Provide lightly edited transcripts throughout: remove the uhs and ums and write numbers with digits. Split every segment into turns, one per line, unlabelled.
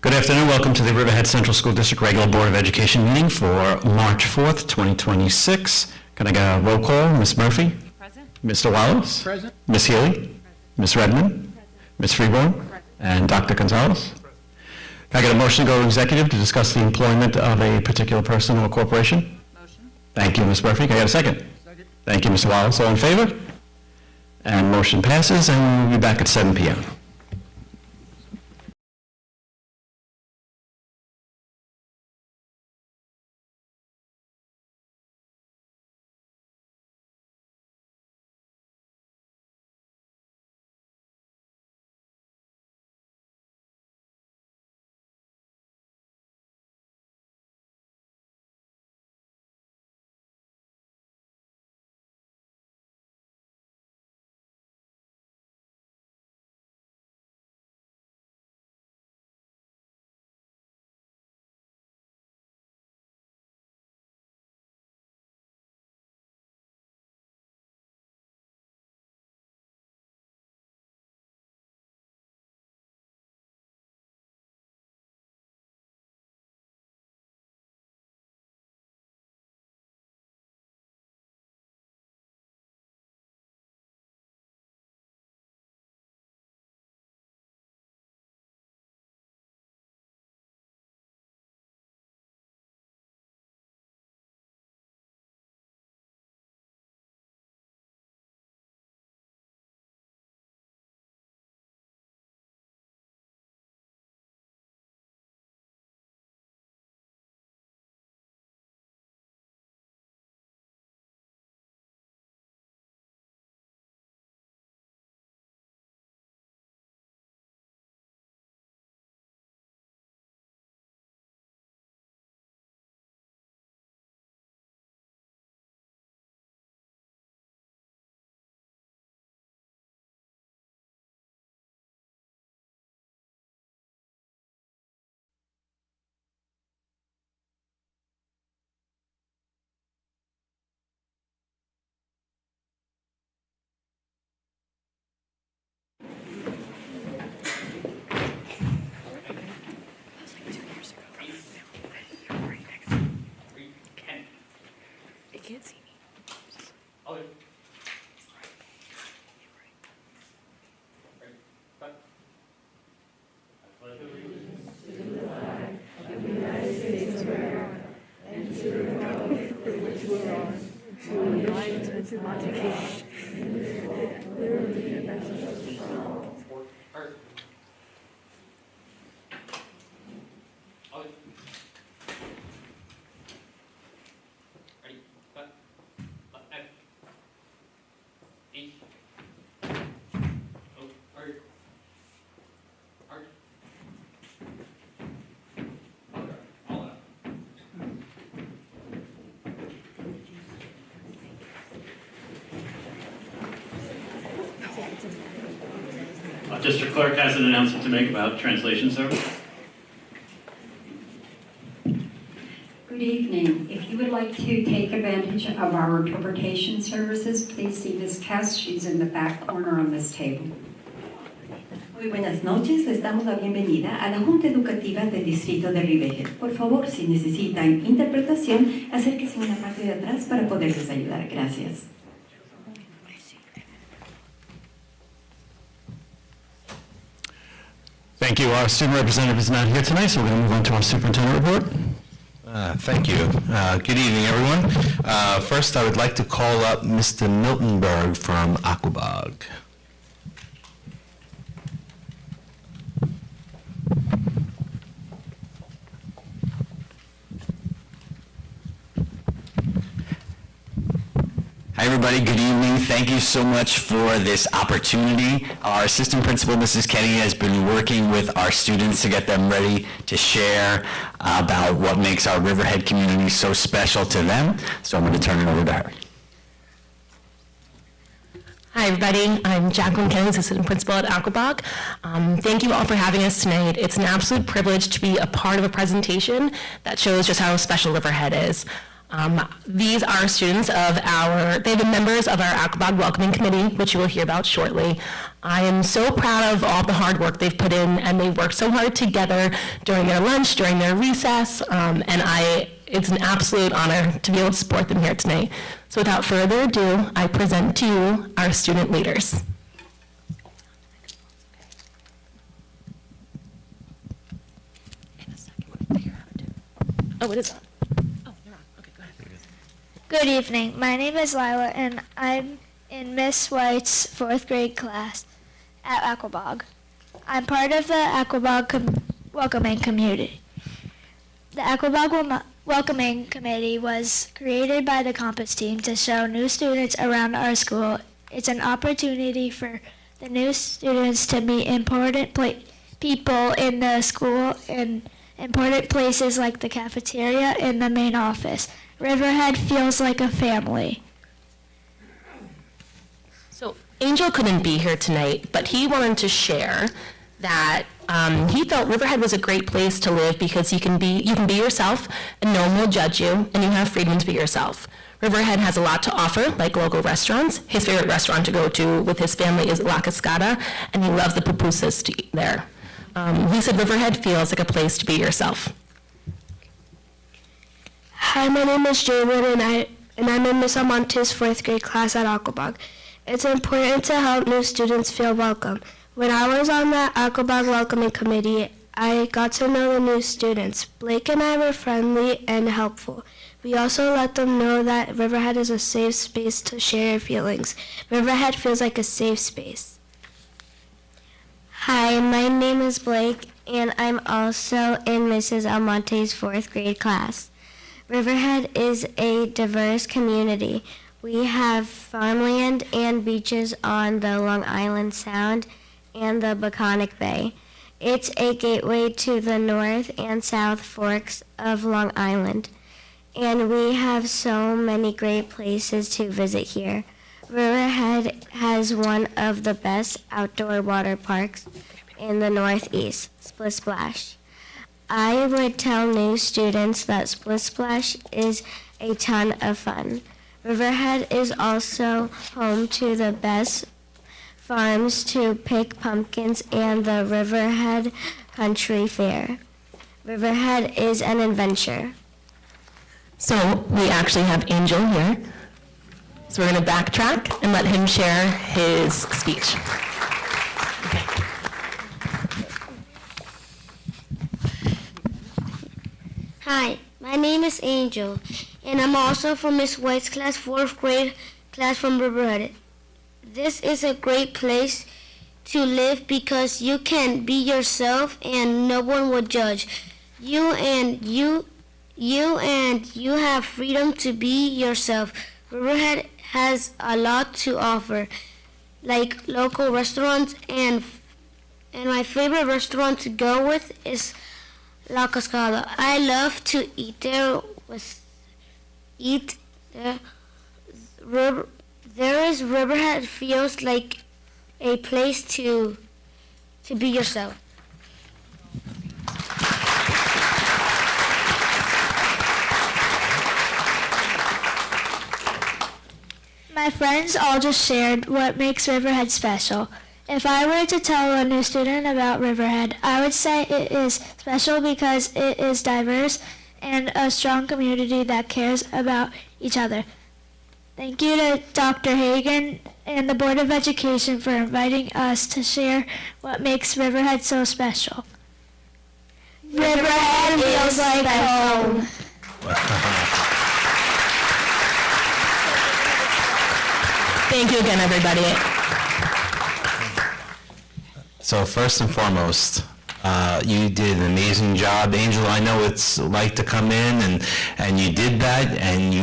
Good afternoon. Welcome to the Riverhead Central School District Regular Board of Education meeting for March 4th, 2026. Can I get a roll call? Ms. Murphy?
Present.
Mr. Wallace?
Present.
Ms. Healy? Present. Ms. Redmond? Present. Ms. Freeborn? Present. And Dr. Gonzalez? Present. Can I get a motion to go to executive to discuss the employment of a particular person or corporation?
Motion.
Thank you, Ms. Murphy. Can I get a second?
Second.
Thank you, Mr. Wallace. All in favor? And motion passes, and we'll be back at 7 p.m.
Can't see me.
Okay.
District Clerk has an announcement to make about translation service.
Good evening. If you would like to take advantage of our interpretation services, please see Ms. Kess. She's in the back corner on this table.
Muy buenas noches, les damos la bienvenida a la Junta Educativa del Distrito de Riverhead. Por favor, si necesitan interpretación, acérquense a la parte de atrás para poderles ayudar. Gracias.
Thank you. Our student representative is not here tonight, so we're going to move on to our superintendent report.
Thank you. Good evening, everyone. First, I would like to call up Mr. Miltenberg from Aquabog.
Hi everybody, good evening. Thank you so much for this opportunity. Our assistant principal, Mrs. Kenny, has been working with our students to get them ready to share about what makes our Riverhead community so special to them. So I'm going to turn it over to her.
Hi everybody, I'm Jacqueline Kenny, assistant principal at Aquabog. Thank you all for having us tonight. It's an absolute privilege to be a part of a presentation that shows just how special Riverhead is. These are students they've been members of our Aquabog Welcoming Committee, which you will hear about shortly. I am so proud of all the hard work they've put in, and they've worked so hard together during their lunch, during their recess, it's an absolute honor to be able to support them here tonight. So without further ado, I present to you our student leaders. Oh, it is on. Oh, you're on. Okay, go ahead.
Good evening. My name is Lila, and I'm in Miss White's 4th grade class at Aquabog. I'm part of the Aquabog Welcoming Community. The Aquabog Welcoming Committee was created by the Compass team to show new students around our school. It's an opportunity for the new students to meet important people in the school and important places like the cafeteria and the main office. Riverhead feels like a family.
So Angel couldn't be here tonight, but he wanted to share that he felt Riverhead was a great place to live because you can be yourself and no one will judge you and you have freedom to be yourself. Riverhead has a lot to offer, like local restaurants. His favorite restaurant to go to with his family is La Cascada, and he loves the pupusas to eat there. He said Riverhead feels like a place to be yourself.
Hi, my name is Jalen, and I'm in Miss Almonte's 4th grade class at Aquabog. It's important to help new students feel welcome. When I was on the Aquabog Welcoming Committee, I got to know the new students. Blake and I were friendly and helpful. We also let them know that Riverhead is a safe space to share your feelings. Riverhead feels like a safe space. Hi, my name is Blake, and I'm also in Mrs. Almonte's 4th grade class. Riverhead is a diverse community. We have farmland and beaches on the Long Island Sound and the Baconic Bay. It's a gateway to the North and South Forks of Long Island, and we have so many great places to visit here. Riverhead has one of the best outdoor water parks in the Northeast, Split Splash. I would tell new students that Split Splash is a ton of fun. Riverhead is also home to the best farms to pick pumpkins and the Riverhead Country Fair. Riverhead is an adventure.
So we actually have Angel here. So we're going to backtrack and let him share his speech.
Hi, my name is Angel, and I'm also from Miss White's class, 4th grade class from Riverhead. This is a great place to live because you can be yourself and no one will judge you, and you have freedom to be yourself. Riverhead has a lot to offer, like local restaurants, and my favorite restaurant to go with is La Cascada. I love to eat there. Riverhead feels like a place to be yourself. My friends all just shared what makes Riverhead special. If I were to tell a new student about Riverhead, I would say it is special because it is diverse and a strong community that cares about each other. Thank you to Dr. Hagan and the Board of Education for inviting us to share what makes Riverhead so special. Riverhead feels like home.
Thank you again, everybody.
So first and foremost, you did an amazing job. Angel, I know it's like to come in and you did that, and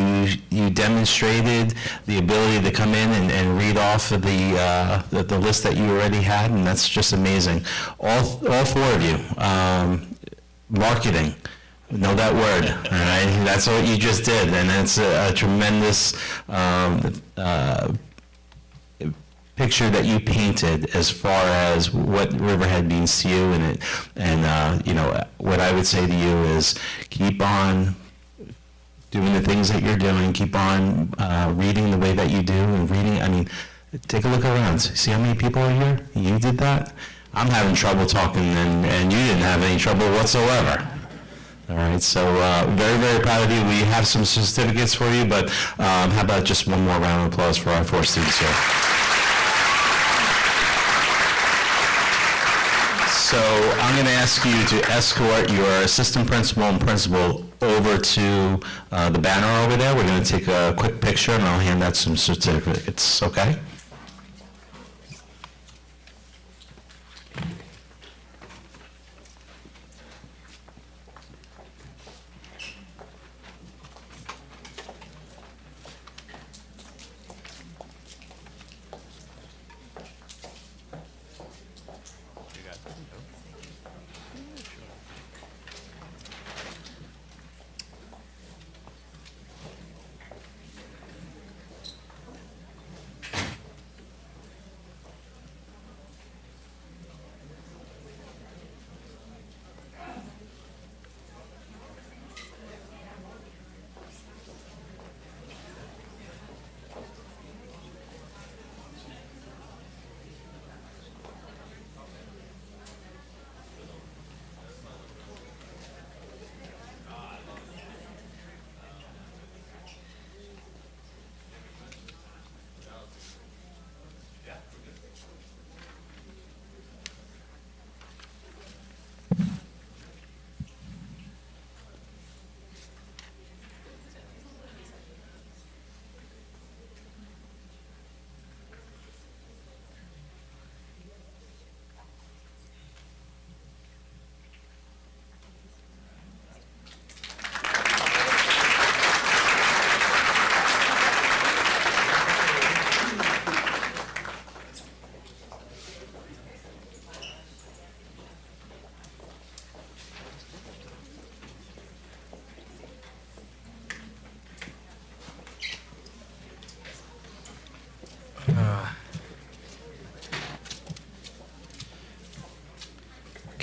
you demonstrated the ability to come in and read off of the list that you already had, and that's just amazing. All four of you, marketing. Know that word, all right? That's what you just did, and it's a tremendous picture that you painted as far as what Riverhead means to you, and you know, what I would say to you is keep on doing the things that you're doing. Keep on reading the way that you do, and reading, I mean, take a look around. See how many people are here? You did that? I'm having trouble talking, and you didn't have any trouble whatsoever. All right, so very, very proud of you. We have some certificates for you, but how about just one more round of applause for our 4 students here. So I'm going to ask you to escort your assistant principal and principal over to the banner over there. We're going to take a quick picture, and I'll hand out some certificates, okay?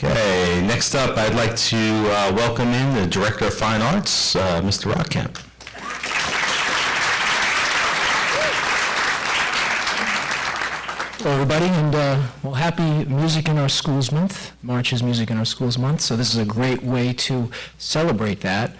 Okay, next up, I'd like to welcome in the Director of Fine Arts, Mr. Rockcamp.
Hello, everybody, and well, happy Music in Our Schools Month. March is Music in Our Schools Month, so this is a great way to celebrate that.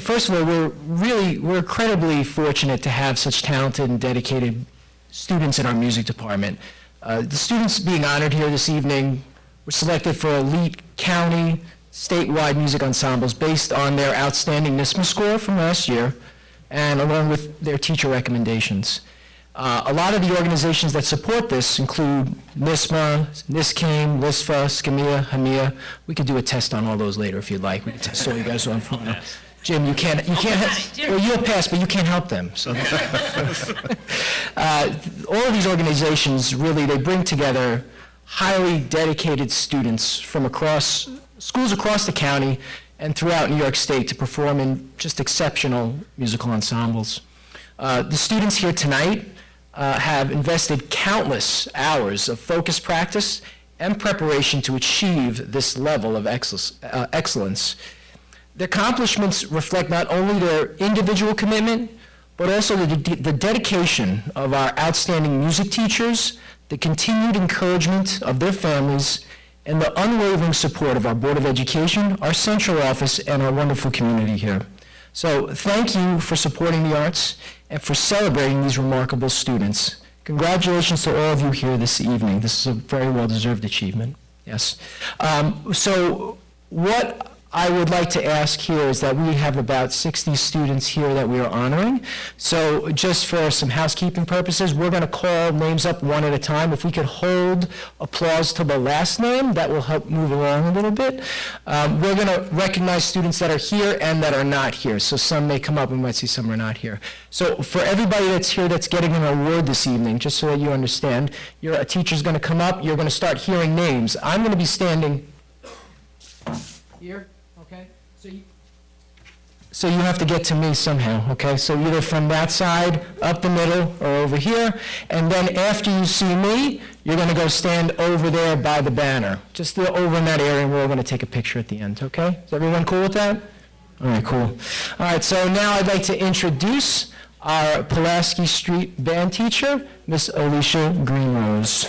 First of all, we're incredibly fortunate to have such talented and dedicated students in our music department. The students being honored here this evening were selected for elite county, statewide music ensembles based on their outstanding NISMA score from last year, and along with their teacher recommendations. A lot of the organizations that support this include NISMA, NISCAIM, LISFA, SCMEA, HAMIA. We could do a test on all those later if you'd like. We could test all you guys on. Jim, you can't, well, you'll pass, but you can't help them. So. All of these organizations, really, they bring together highly dedicated students from schools across the county and throughout New York State to perform in just exceptional musical ensembles. The students here tonight have invested countless hours of focused practice and preparation to achieve this level of excellence. The accomplishments reflect not only their individual commitment, but also the dedication of our outstanding music teachers, the continued encouragement of their families, and the unwavering support of our Board of Education, our central office, and our wonderful community here. So thank you for supporting the arts and for celebrating these remarkable students. Congratulations to all of you here this evening. This is a very well-deserved achievement. Yes. So what I would like to ask here is that we have about 60 students here that we are honoring. So just for some housekeeping purposes, we're going to call names up one at a time. If we could hold applause to the last name, that will help move along a little bit. We're going to recognize students that are here and that are not here. So some may come up, we might see some are not here. So for everybody that's here that's getting an award this evening, just so that you understand, a teacher's going to come up, you're going to start hearing names. I'm going to be standing here. Okay, so you have to get to me somehow, okay? So either from that side, up the middle, or over here, and then after you see me, you're gonna go stand over there by the banner. Just over in that area, and we're all gonna take a picture at the end, okay? Is everyone cool with that? All right, cool. All right, so now I'd like to introduce our Pulaski Street band teacher, Miss Alicia Greenrose.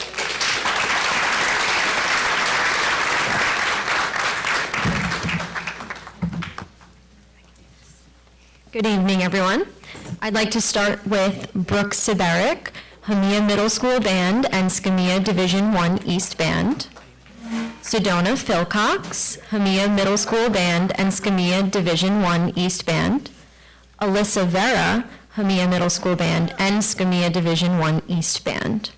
Good evening, everyone. I'd like to start with Brooke Siberic, Hamia Middle School Band and Skamia Division I East Band. Sedona Philcox, Hamia Middle School Band and Skamia Division I East Band. Alyssa Vera, Hamia Middle School Band and Skamia Division I East Band.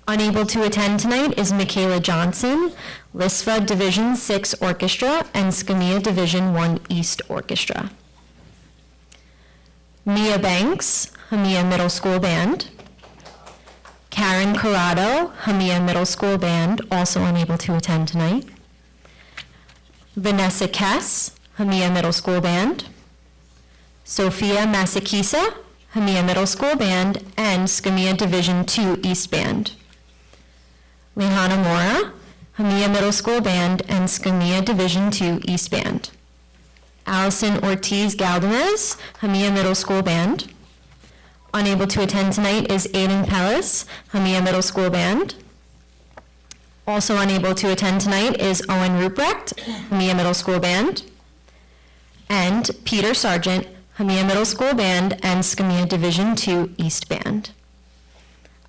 Unable to attend tonight is Michaela Johnson, LISFA Division VI Orchestra and Skamia Division I East Orchestra. Mia Banks, Hamia Middle School Band. Karen Corrado, Hamia Middle School Band, also unable to attend tonight. Vanessa Kess, Hamia Middle School Band. Sophia Masakisa, Hamia Middle School Band and Skamia Division II East Band. Lehana Mora, Hamia Middle School Band and Skamia Division II East Band. Allison Ortiz Galdames, Hamia Middle School Band. Unable to attend tonight is Aiden Pellis, Hamia Middle School Band. Also unable to attend tonight is Owen Ruprecht, Hamia Middle School Band. And Peter Sargent, Hamia Middle School Band and Skamia Division II East Band.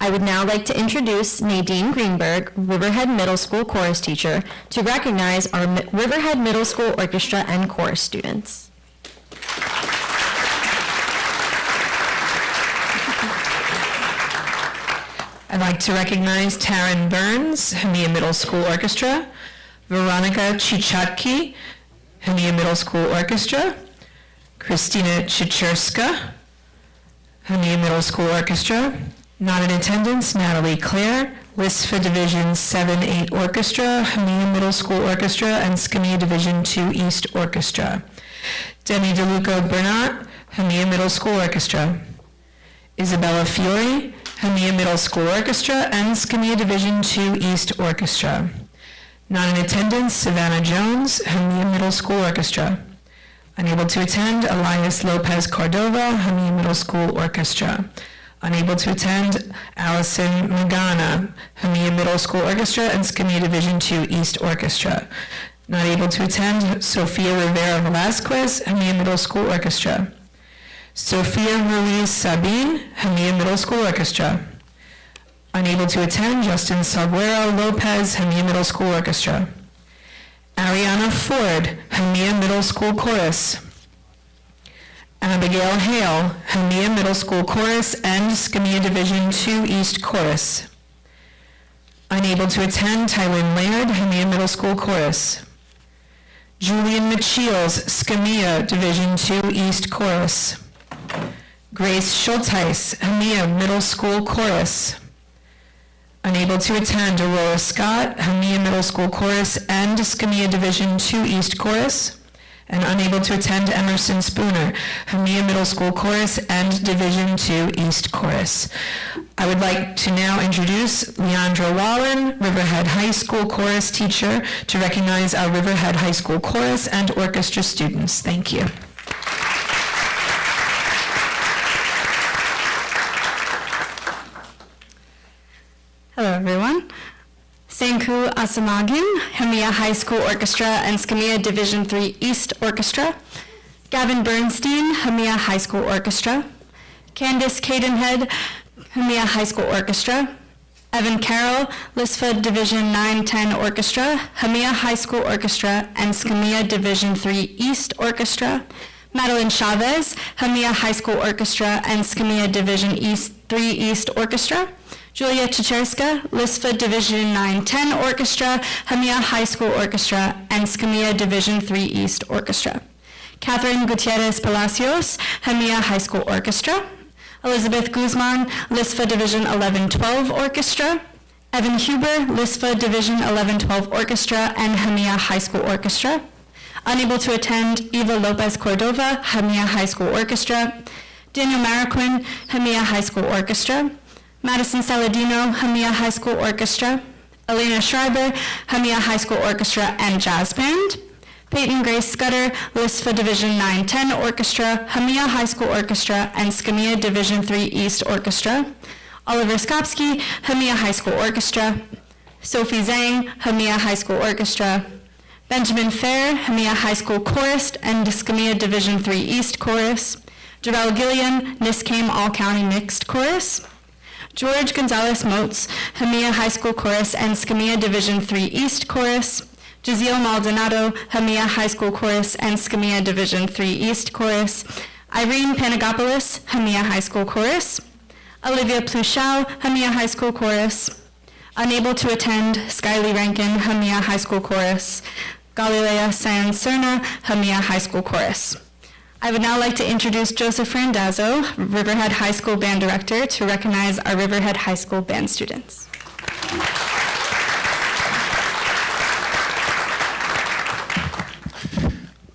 I would now like to introduce Nadine Greenberg, Riverhead Middle School chorus teacher, to recognize our Riverhead Middle School Orchestra and chorus students.
I'd like to recognize Taryn Burns, Hamia Middle School Orchestra, Veronica Chichatki, Hamia Middle School Orchestra, Christina Chicherska, Hamia Middle School Orchestra. Not in attendance, Natalie Clare, LISFA Division 7-8 Orchestra, Hamia Middle School Orchestra, and Skamia Division II East Orchestra. Demi DeLuca Bernat, Hamia Middle School Orchestra. Isabella Fiore, Hamia Middle School Orchestra, and Skamia Division II East Orchestra. Not in attendance, Savannah Jones, Hamia Middle School Orchestra. Unable to attend, Elias Lopez Cordova, Hamia Middle School Orchestra. Unable to attend, Allison Magana, Hamia Middle School Orchestra and Skamia Division II East Orchestra. Not able to attend, Sofia Rivera Velasquez, Hamia Middle School Orchestra. Sofia Ruiz Sabin, Hamia Middle School Orchestra. Unable to attend, Justin Salguero Lopez, Hamia Middle School Orchestra. Ariana Ford, Hamia Middle School Chorus. Abigail Hale, Hamia Middle School Chorus and Skamia Division II East Chorus. Unable to attend, Tylin Laird, Hamia Middle School Chorus. Julian Machiels, Skamia Division II East Chorus. Grace Schultheis, Hamia Middle School Chorus. Unable to attend, Aurora Scott, Hamia Middle School Chorus and Skamia Division II East Chorus. And unable to attend, Emerson Spooner, Hamia Middle School Chorus and Division II East Chorus. I would like to now introduce Leandra Wallen, Riverhead High School Chorus teacher, to recognize our Riverhead High School Chorus and orchestra students. Thank you.
Hello, everyone. Senku Asamagin, Hamia High School Orchestra and Skamia Division III East Orchestra. Gavin Bernstein, Hamia High School Orchestra. Candice Cadenhead, Hamia High School Orchestra. Evan Carroll, LISFA Division 9-10 Orchestra, Hamia High School Orchestra and Skamia Division III East Orchestra. Madeline Chavez, Hamia High School Orchestra and Skamia Division III East Orchestra. Julia Chicherska, LISFA Division 9-10 Orchestra, Hamia High School Orchestra, and Skamia Division III East Orchestra. Catherine Gutierrez Palacios, Hamia High School Orchestra. Elizabeth Guzman, LISFA Division 11-12 Orchestra. Evan Huber, LISFA Division 11-12 Orchestra and Hamia High School Orchestra. Unable to attend, Eva Lopez Cordova, Hamia High School Orchestra. Daniel Mariquin, Hamia High School Orchestra. Madison Saladino, Hamia High School Orchestra. Elena Schreiber, Hamia High School Orchestra and Jazz Band. Peyton Grace Scudder, LISFA Division 9-10 Orchestra, Hamia High School Orchestra, and Skamia Division 3 East Orchestra. Oliver Skopsky, Hamia High School Orchestra. Sophie Zhang, Hamia High School Orchestra. Benjamin Fair, Hamia High School Chorus and Skamia Division 3 East Chorus. Jarrell Gilliam, Niskayne All-County Mixed Chorus. George Gonzalez Motes, Hamia High School Chorus and Skamia Division 3 East Chorus. Jaziel Maldonado, Hamia High School Chorus and Skamia Division 3 East Chorus. Irene Panagopoulos, Hamia High School Chorus. Olivia Pluchau, Hamia High School Chorus. Unable to attend, Skyly Rankin, Hamia High School Chorus. Galilea San Serna, Hamia High School Chorus. I would now like to introduce Joseph Randazzo, Riverhead High School Band Director, to recognize our Riverhead High School band students.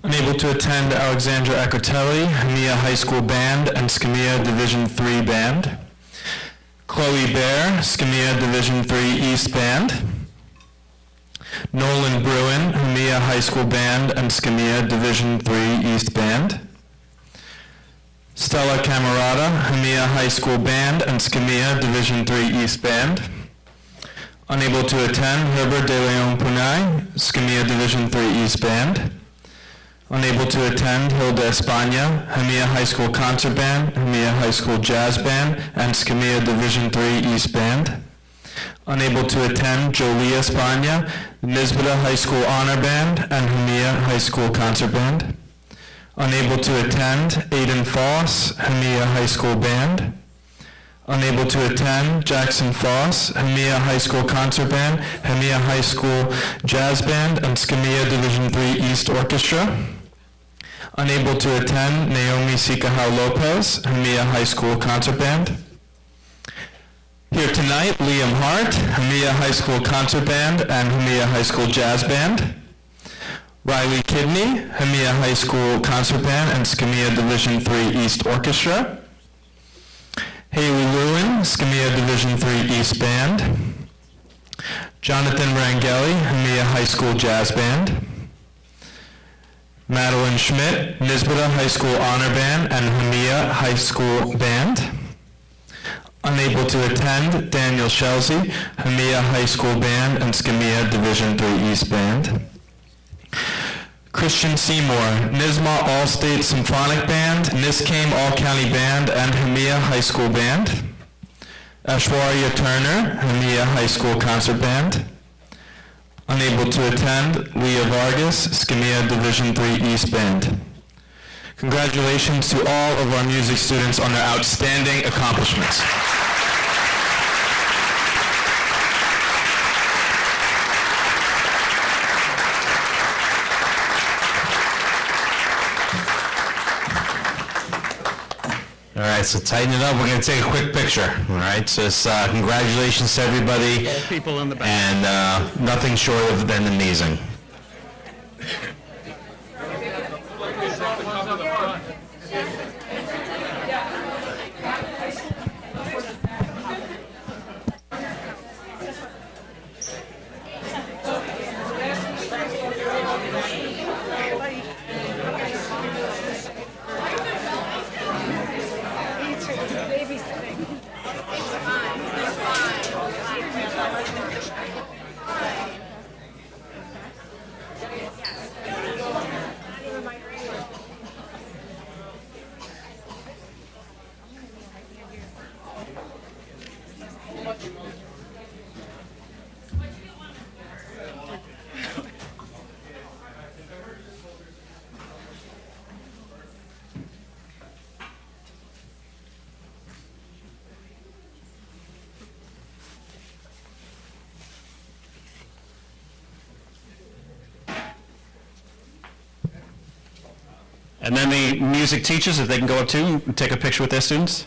Unable to attend, Alexandra Accotelli, Hamia High School Band and Skamia Division 3 Band. Chloe Bear, Skamia Division 3 East Band. Nolan Bruin, Hamia High School Band and Skamia Division 3 East Band. Stella Camerata, Hamia High School Band and Skamia Division 3 East Band. Unable to attend, Herbert De Leon Punay, Skamia Division 3 East Band. Unable to attend, Hilda España, Hamia High School Concert Band, Hamia High School Jazz Band, and Skamia Division 3 East Band. Unable to attend, Jolie España, Nisbeta High School Honor Band, and Hamia High School Concert Band. Unable to attend, Aiden Foss, Hamia High School Band. Unable to attend, Jackson Foss, Hamia High School Concert Band, Hamia High School Jazz Band, and Skamia Division 3 East Orchestra. Unable to attend, Naomi Sikahau Lopez, Hamia High School Concert Band. Here tonight, Liam Hart, Hamia High School Concert Band and Hamia High School Jazz Band. Riley Kidney, Hamia High School Concert Band and Skamia Division 3 East Orchestra. Haley Lewin, Skamia Division 3 East Band. Jonathan Rangeli, Hamia High School Jazz Band. Madeline Schmidt, Nisbeta High School Honor Band and Hamia High School Band. Unable to attend, Daniel Shelsey, Hamia High School Band and Skamia Division 3 East Band. Christian Seymour, NISMA All-State Symphonic Band, Niskayne All-County Band, and Hamia High School Band. Ashwarya Turner, Hamia High School Concert Band. Unable to attend, Leah Vargas, Skamia Division 3 East Band. Congratulations to all of our music students on their outstanding accomplishments.
All right, so tighten it up. We're going to take a quick picture. All right, so congratulations to everybody.
All people in the back.
And nothing short of than amazing.
And then the music teachers, if they can go up too and take a picture with their students.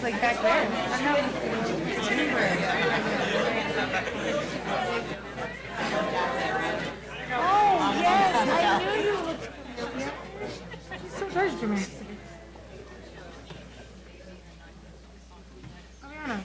like back there. Oh, yes, I knew you looked familiar. She's so very dramatic. Ariana.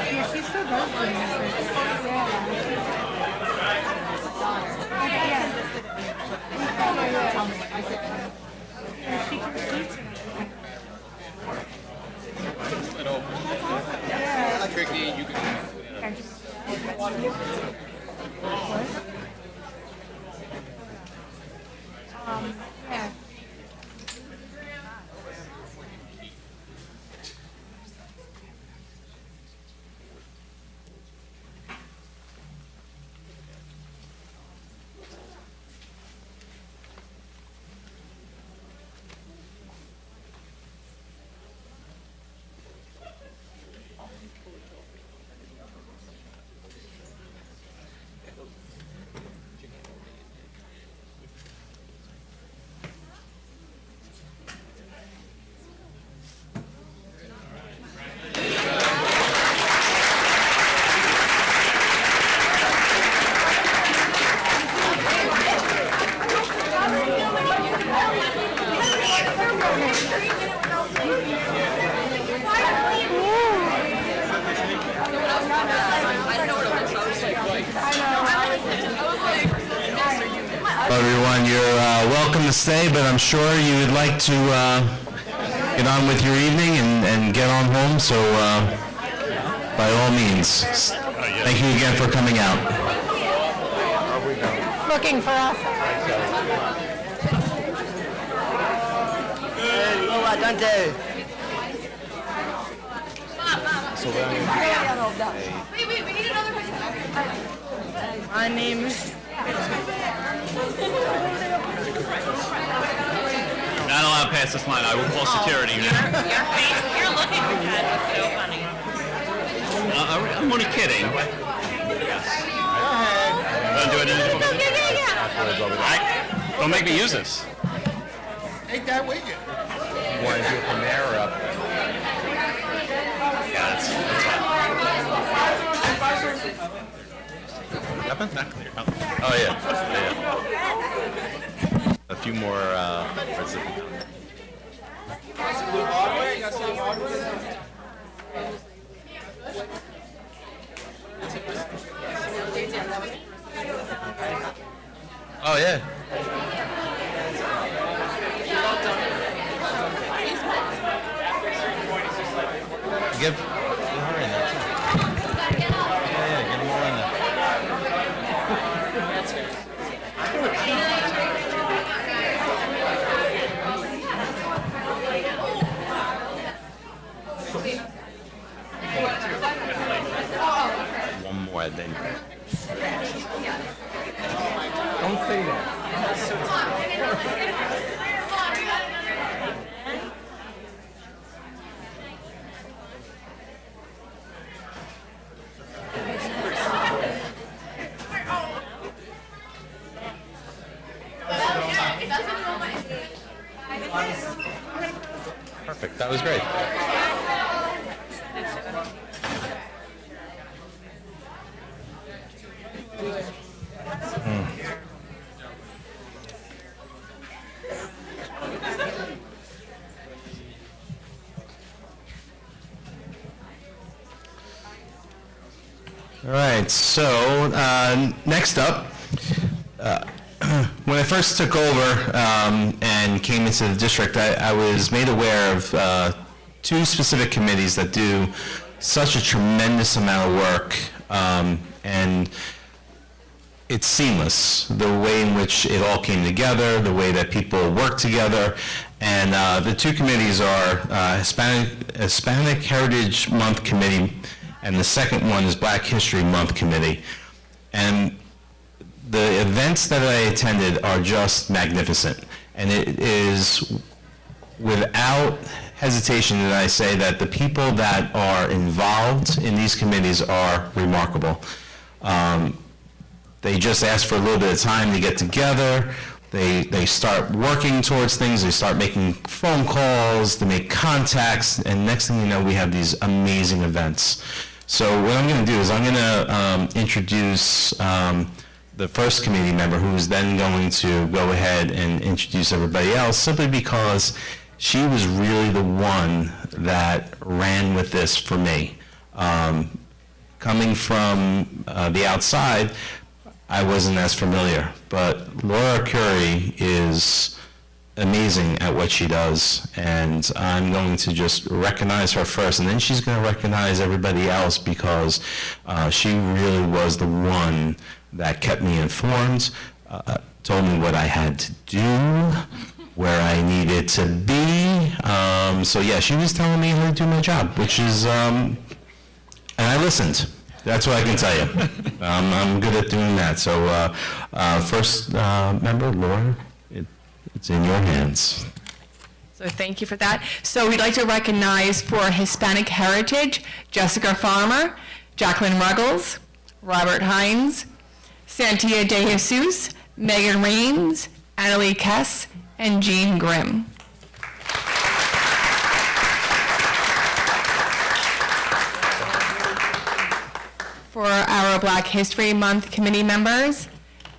Yeah, she's so good. Yeah. She can teach yeah.
Hello, everyone. You're welcome to stay, but I'm sure you would like to get on with your evening and get on home, so by all means, thank you again for coming out.
Looking for us.
Wait, we need another question. My name is...
Not allowed past this line. I will call security.
Your face, you're looking at that. It's so funny.
I'm only kidding. Don't do it. Don't make me use this.
Ain't that wicked?
You want to do it from there or up?
Yeah, that's fine.
Up? Not clear. Oh, yeah. A few more Oh, yeah. Give her in there, too. Yeah, get them all in there. One more, then.
Don't say that.
Perfect. That was great. All right, so next up, when I first took over and came into the district, I was made aware of two specific committees that do such a tremendous amount of work, and it's seamless, the way in which it all came together, the way that people work together, And the two committees are Hispanic Heritage Month Committee, and the second one is Black History Month Committee. And the events that I attended are just magnificent. And it is without hesitation that I say that the people that are involved in these committees are remarkable. They just ask for a little bit of time to get together. They start working towards things. They start making phone calls. They make contacts. And next thing you know, we have these amazing events. So what I'm going to do is I'm going to introduce the first committee member, who's then going to go ahead and introduce everybody else, simply because she was really the one that ran with this for me. Coming from the outside, I wasn't as familiar, but Laura Curie is amazing at what she does, and I'm going to just recognize her first, and then she's going to recognize everybody else, because she really was the one that kept me informed, told me what I had to do, where I needed to be. So yeah, she was telling me how to do my job, which is, and I listened. That's what I can tell you. I'm good at doing that. So first member, Laura, it's in your hands.
So thank you for that. So we'd like to recognize for Hispanic Heritage, Jessica Farmer, Jacqueline Ruggles, Robert Hines, Santia De Jesus, Megan Rains, Annalie Kess, and Jean Grimm. For our Black History Month committee members,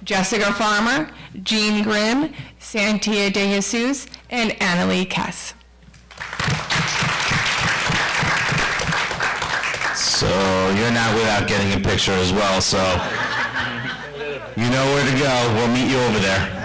Jessica Farmer, Jean Grimm, Santia De Jesus, and Annalie Kess.
So you're not without getting a picture as well, so you know where to go. We'll meet you over there.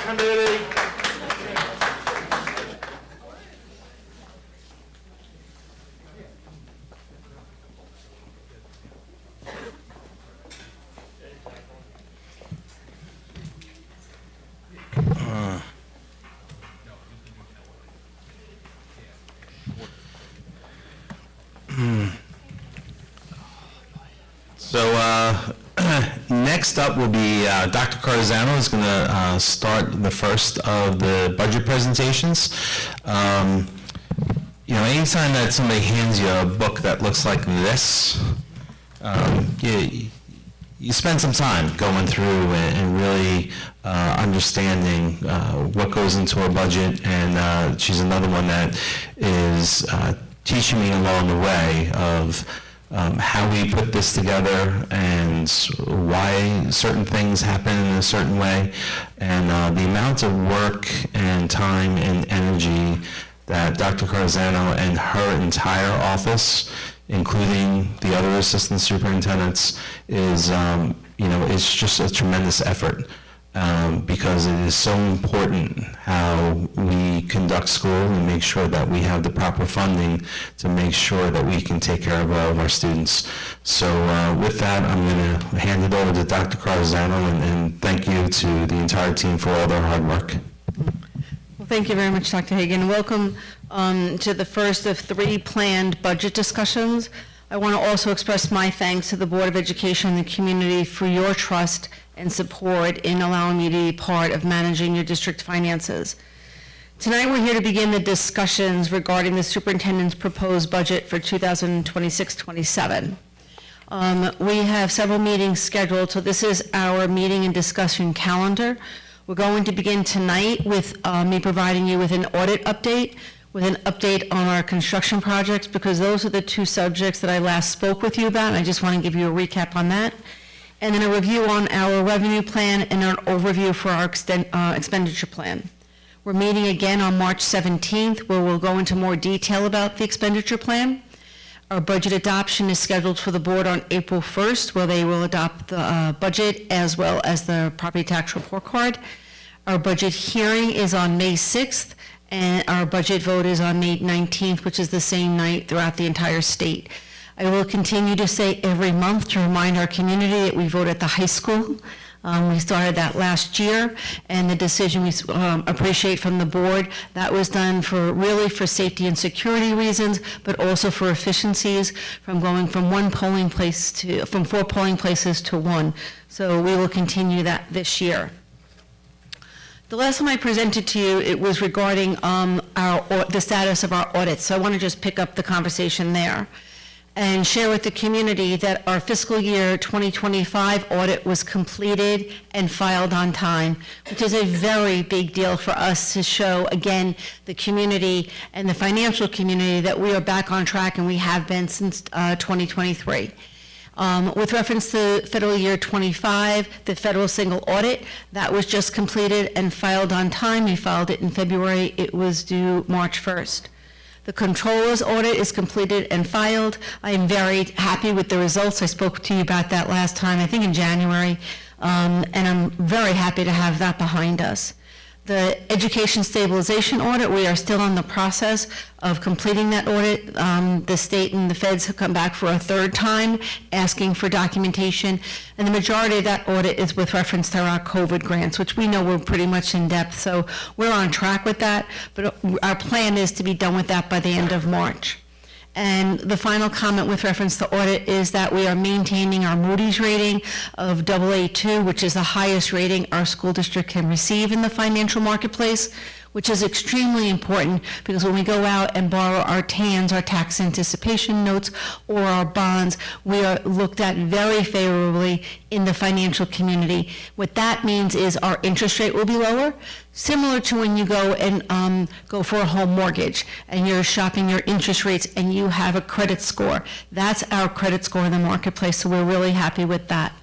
Committee.
So next up will be Dr. Cardizano is going to start the first of the budget presentations. You know, anytime that somebody hands you a book that looks like this, you spend some time going through and really understanding what goes into a budget, and she's another one that is teaching me along the way of how we put this together and why certain things happen in a certain way, and the amount of work and time and energy that Dr. Cardizano and her entire office including the other assistant superintendents, is, it's just a tremendous effort. Because it is so important how we conduct school and make sure that we have the proper funding to make sure that we can take care of all of our students. So with that, I'm going to hand it over to Dr. Carzano, and thank you to the entire team for all their hard work.
Well, thank you very much, Dr. Hagan. Welcome to the first of 3 planned budget discussions. I want to also express my thanks to the Board of Education and the community for your trust and support in allowing me to be part of managing your district finances. Tonight, we're here to begin the discussions regarding the superintendent's proposed budget for 2026-27. We have several meetings scheduled, so this is our meeting and discussion calendar. We're going to begin tonight with me providing you with an audit update, with an update on our construction projects, because those are the 2 subjects that I last spoke with you about, and I just want to give you a recap on that. And then a review on our revenue plan and an overview for our expenditure plan. We're meeting again on March 17th, where we'll go into more detail about the expenditure plan. Our budget adoption is scheduled for the board on April 1st, where they will adopt the budget as well as the property tax report card. Our budget hearing is on May 6th, and our budget vote is on May 19th, which is the same night throughout the entire state. I will continue to say every month to remind our community that we vote at the high school. We started that last year, and the decision we appreciate from the board, that was done really for safety and security reasons, but also for efficiencies from going from 4 polling places to 1. So we will continue that this year. The last time I presented to you, it was regarding the status of our audit. So I want to just pick up the conversation there and share with the community that our fiscal year 2025 audit was completed and filed on time, which is a very big deal for us to show, again, the community and the financial community that we are back on track, and we have been since 2023. With reference to federal year 25, the federal single audit, that was just completed and filed on time. We filed it in February. It was due March 1st. The controller's audit is completed and filed. I am very happy with the results. I spoke to you about that last time, I think in January, and I'm very happy to have that behind us. The education stabilization audit, we are still in the process of completing that audit. The state and the feds have come back for a 3rd time asking for documentation, and the majority of that audit is with reference to our COVID grants, which we know we're pretty much in depth, so we're on track with that, but our plan is to be done with that by the end of March. And the final comment with reference to audit is that we are maintaining our Moody's rating of AA2, which is the highest rating our school district can receive in the financial marketplace, which is extremely important because when we go out and borrow our TANs, our tax anticipation notes, or our bonds, we are looked at very favorably in the financial community. What that means is our interest rate will be lower, similar to when you go and go for a home mortgage and you're shopping your interest rates and you have a credit score. That's our credit score in the marketplace, so we're really happy with that.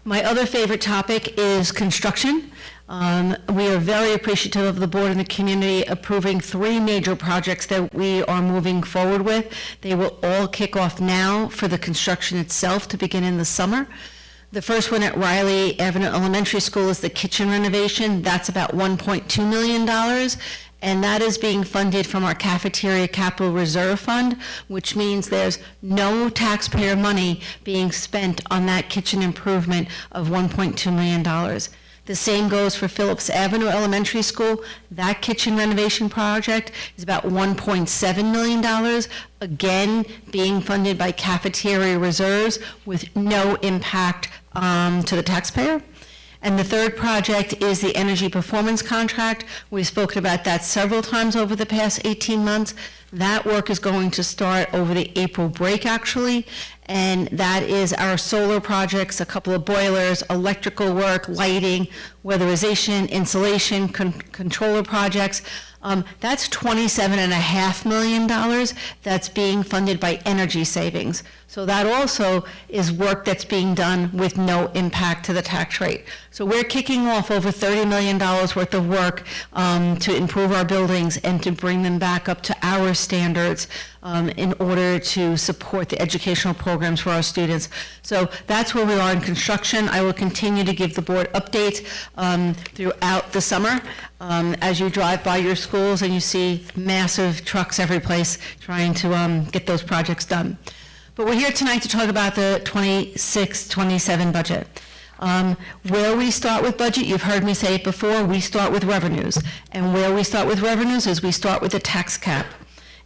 My other favorite topic is construction. We are very appreciative of the board and the community approving 3 major projects that we are moving forward with. They will all kick off now for the construction itself to begin in the summer. The first one at Riley Avenue Elementary School is the kitchen renovation. That's about $1.2 million. And that is being funded from our Cafeteria Capital Reserve Fund, which means there's no taxpayer money being spent on that kitchen improvement of $1.2 million. The same goes for Phillips Avenue Elementary School. That kitchen renovation project is about $1.7 million, again, being funded by cafeteria reserves with no impact to the taxpayer. And the third project is the energy performance contract. We've spoken about that several times over the past 18 months. That work is going to start over the April break, actually, and that is our solar projects, a couple of boilers, electrical work, lighting, weatherization, insulation, controller projects. That's $27.5 million that's being funded by energy savings. So that also is work that's being done with no impact to the tax rate. So we're kicking off over $30 million worth of work to improve our buildings and to bring them back up to our standards in order to support the educational programs for our students. So that's where we are in construction. I will continue to give the board updates throughout the summer as you drive by your schools and you see massive trucks every place trying to get those projects done. But we're here tonight to talk about the 26-27 budget. Where we start with budget, you've heard me say it before, we start with revenues. And where we start with revenues is we start with the tax cap.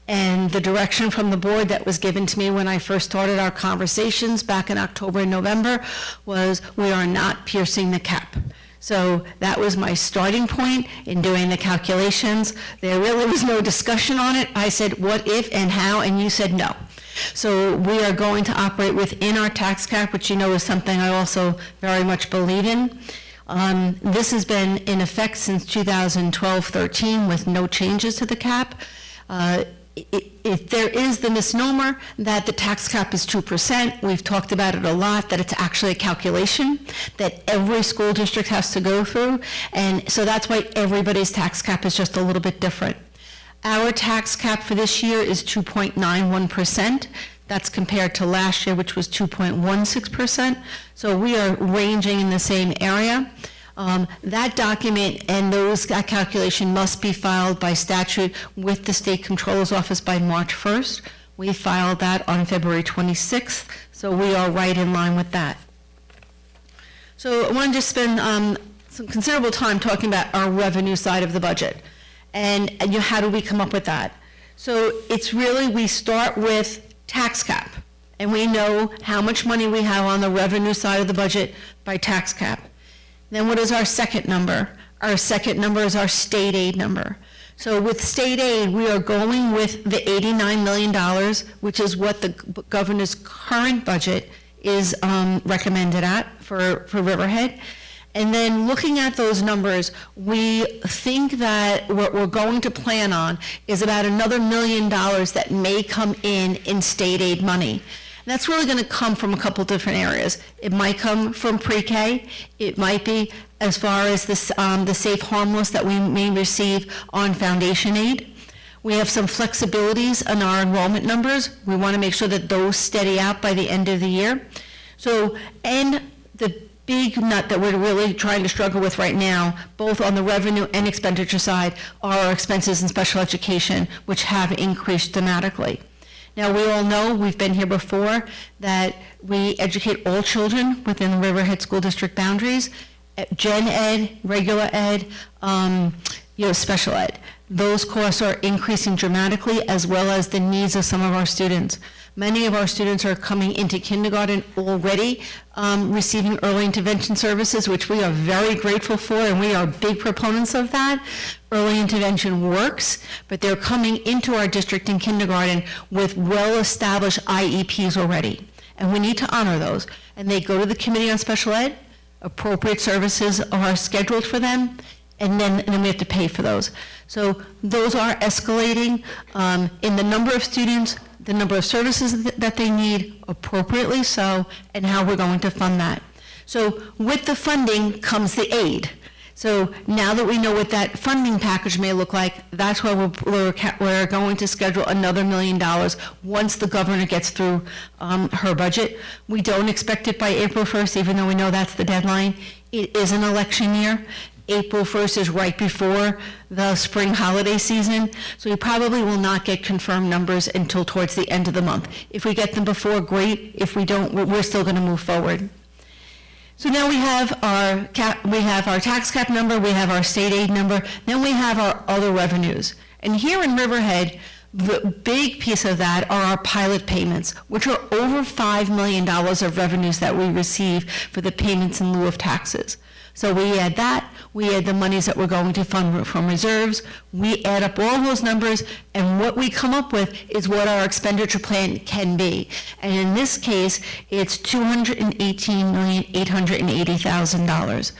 And the direction from the board that was given to me when I first started our conversations back in October and November was we are not piercing the cap. So that was my starting point in doing the calculations. There really was no discussion on it. I said, what if and how, and you said no. So we are going to operate within our tax cap, which you know is something I also very much believe in. This has been in effect since 2012-13 with no changes to the cap. If there is the misnomer that the tax cap is 2%, we've talked about it a lot, that it's actually a calculation that every school district has to go through, and so that's why everybody's tax cap is just a little bit different. Our tax cap for this year is 2.91%. That's compared to last year, which was 2.16%. So we are ranging in the same area. That document and that calculation must be filed by statute with the State Controller's Office by March 1st. We filed that on February 26th, so we are right in line with that. So I want to just spend some considerable time talking about our revenue side of the budget. And how do we come up with that? So it's really, we start with tax cap, and we know how much money we have on the revenue side of the budget by tax cap. Then what is our second number? Our second number is our state aid number. So with state aid, we are going with the $89 million, which is what the governor's current budget is recommended at for Riverhead. And then looking at those numbers, we think that what we're going to plan on is about another $1 million that may come in state aid money. And that's really going to come from a couple different areas. It might come from pre-K. It might be as far as the safe harmless that we may receive on foundation aid. We have some flexibilities on our enrollment numbers. We want to make sure that those steady out by the end of the year. So, and the big nut that we're really trying to struggle with right now, both on the revenue and expenditure side, are our expenses in special education, which have increased dramatically. Now, we all know, we've been here before, that we educate all children within the Riverhead School District boundaries, gen ed, regular ed, special ed. Those costs are increasing dramatically, as well as the needs of some of our students. Many of our students are coming into kindergarten already receiving early intervention services, which we are very grateful for, and we are big proponents of that. Early intervention works, but they're coming into our district in kindergarten with well-established IEPs already, and we need to honor those. And they go to the Committee on Special Ed, appropriate services are scheduled for them, and then we have to pay for those. So those are escalating in the number of students, the number of services that they need, appropriately so, and how we're going to fund that. So with the funding comes the aid. So now that we know what that funding package may look like, that's why we're going to schedule another $1 million once the governor gets through her budget. We don't expect it by April 1st, even though we know that's the deadline. It is an election year. April 1st is right before the spring holiday season, so we probably will not get confirmed numbers until towards the end of the month. If we get them before, great. If we don't, we're still going to move forward. So now we have our tax cap number, we have our state aid number, then we have our other revenues. And here in Riverhead, the big piece of that are our pilot payments, which are over $5 million of revenues that we receive for the payments in lieu of taxes. So we add that, we add the monies that we're going to fund from reserves, we add up all those numbers, and what we come up with is what our expenditure plan can be. And in this case, it's $218,880,000.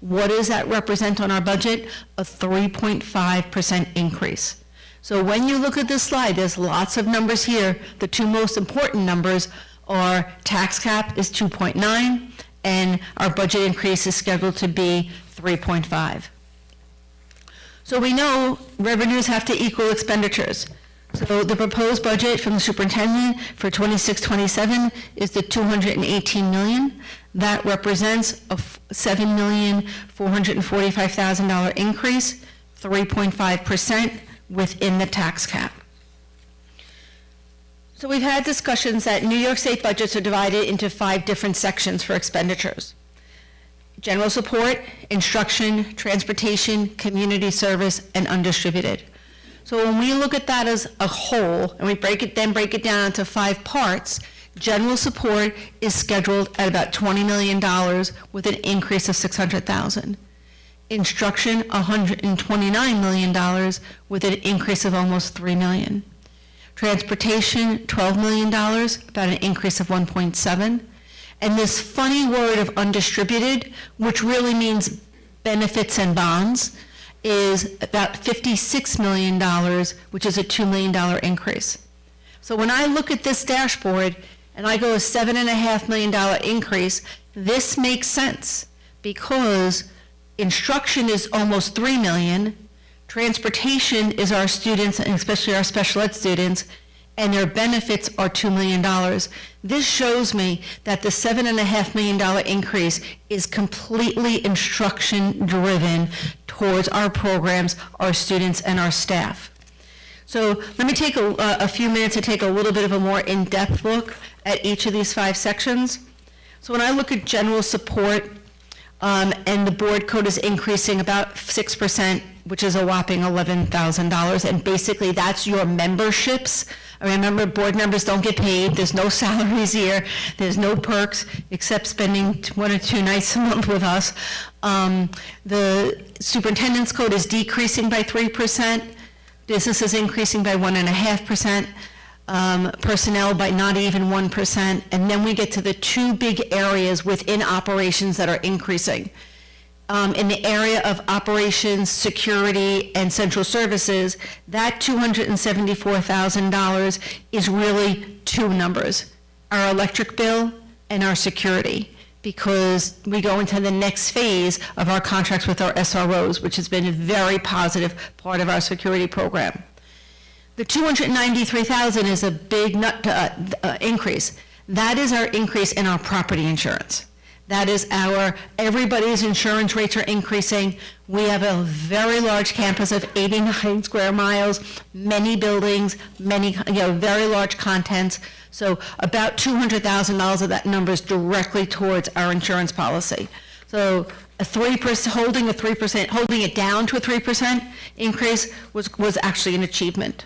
What does that represent on our budget? A 3.5% increase. So when you look at this slide, there's lots of numbers here. The two most important numbers are tax cap is 2.9, and our budget increase is scheduled to be 3.5. So we know revenues have to equal expenditures. So the proposed budget from the superintendent for 26-27 is the $218 million. That represents a $7,445,000 increase, 3.5% within the tax cap. So we've had discussions that New York State budgets are divided into 5 different sections for expenditures: general support, instruction, transportation, community service, and undistributed. So when we look at that as a whole, and we break it down into 5 parts, general support is scheduled at about $20 million with an increase of $600,000. Instruction, $129 million with an increase of almost $3 million. Transportation, $12 million, about an increase of 1.7. And this funny word of undistributed, which really means benefits and bonds, is about $56 million, which is a $2 million increase. So when I look at this dashboard and I go a $7.5 million increase, this makes sense because instruction is almost $3 million, transportation is our students, and especially our special ed students, and their benefits are $2 million. This shows me that the $7.5 million increase is completely instruction-driven towards our programs, our students, and our staff. So let me take a few minutes to take a little bit of a more in-depth look at each of these 5 sections. So when I look at general support, and the board code is increasing about 6%, which is a whopping $11,000, and basically that's your memberships. I remember board members don't get paid, there's no salaries here, there's no perks, except spending 1 or 2 nights a month with us. The superintendent's code is decreasing by 3%, business is increasing by 1.5%, personnel by not even 1%, and then we get to the 2 big areas within operations that are increasing. In the area of operations, security, and central services, that $274,000 is really 2 numbers, our electric bill and our security, because we go into the next phase of our contracts with our SROs, which has been a very positive part of our security program. The $293,000 is a big increase. That is our increase in our property insurance. That is everybody's insurance rates are increasing. We have a very large campus of 89 square miles, many buildings, very large contents. So about $200,000 of that number is directly towards our insurance policy. So holding it down to a 3% increase was actually an achievement.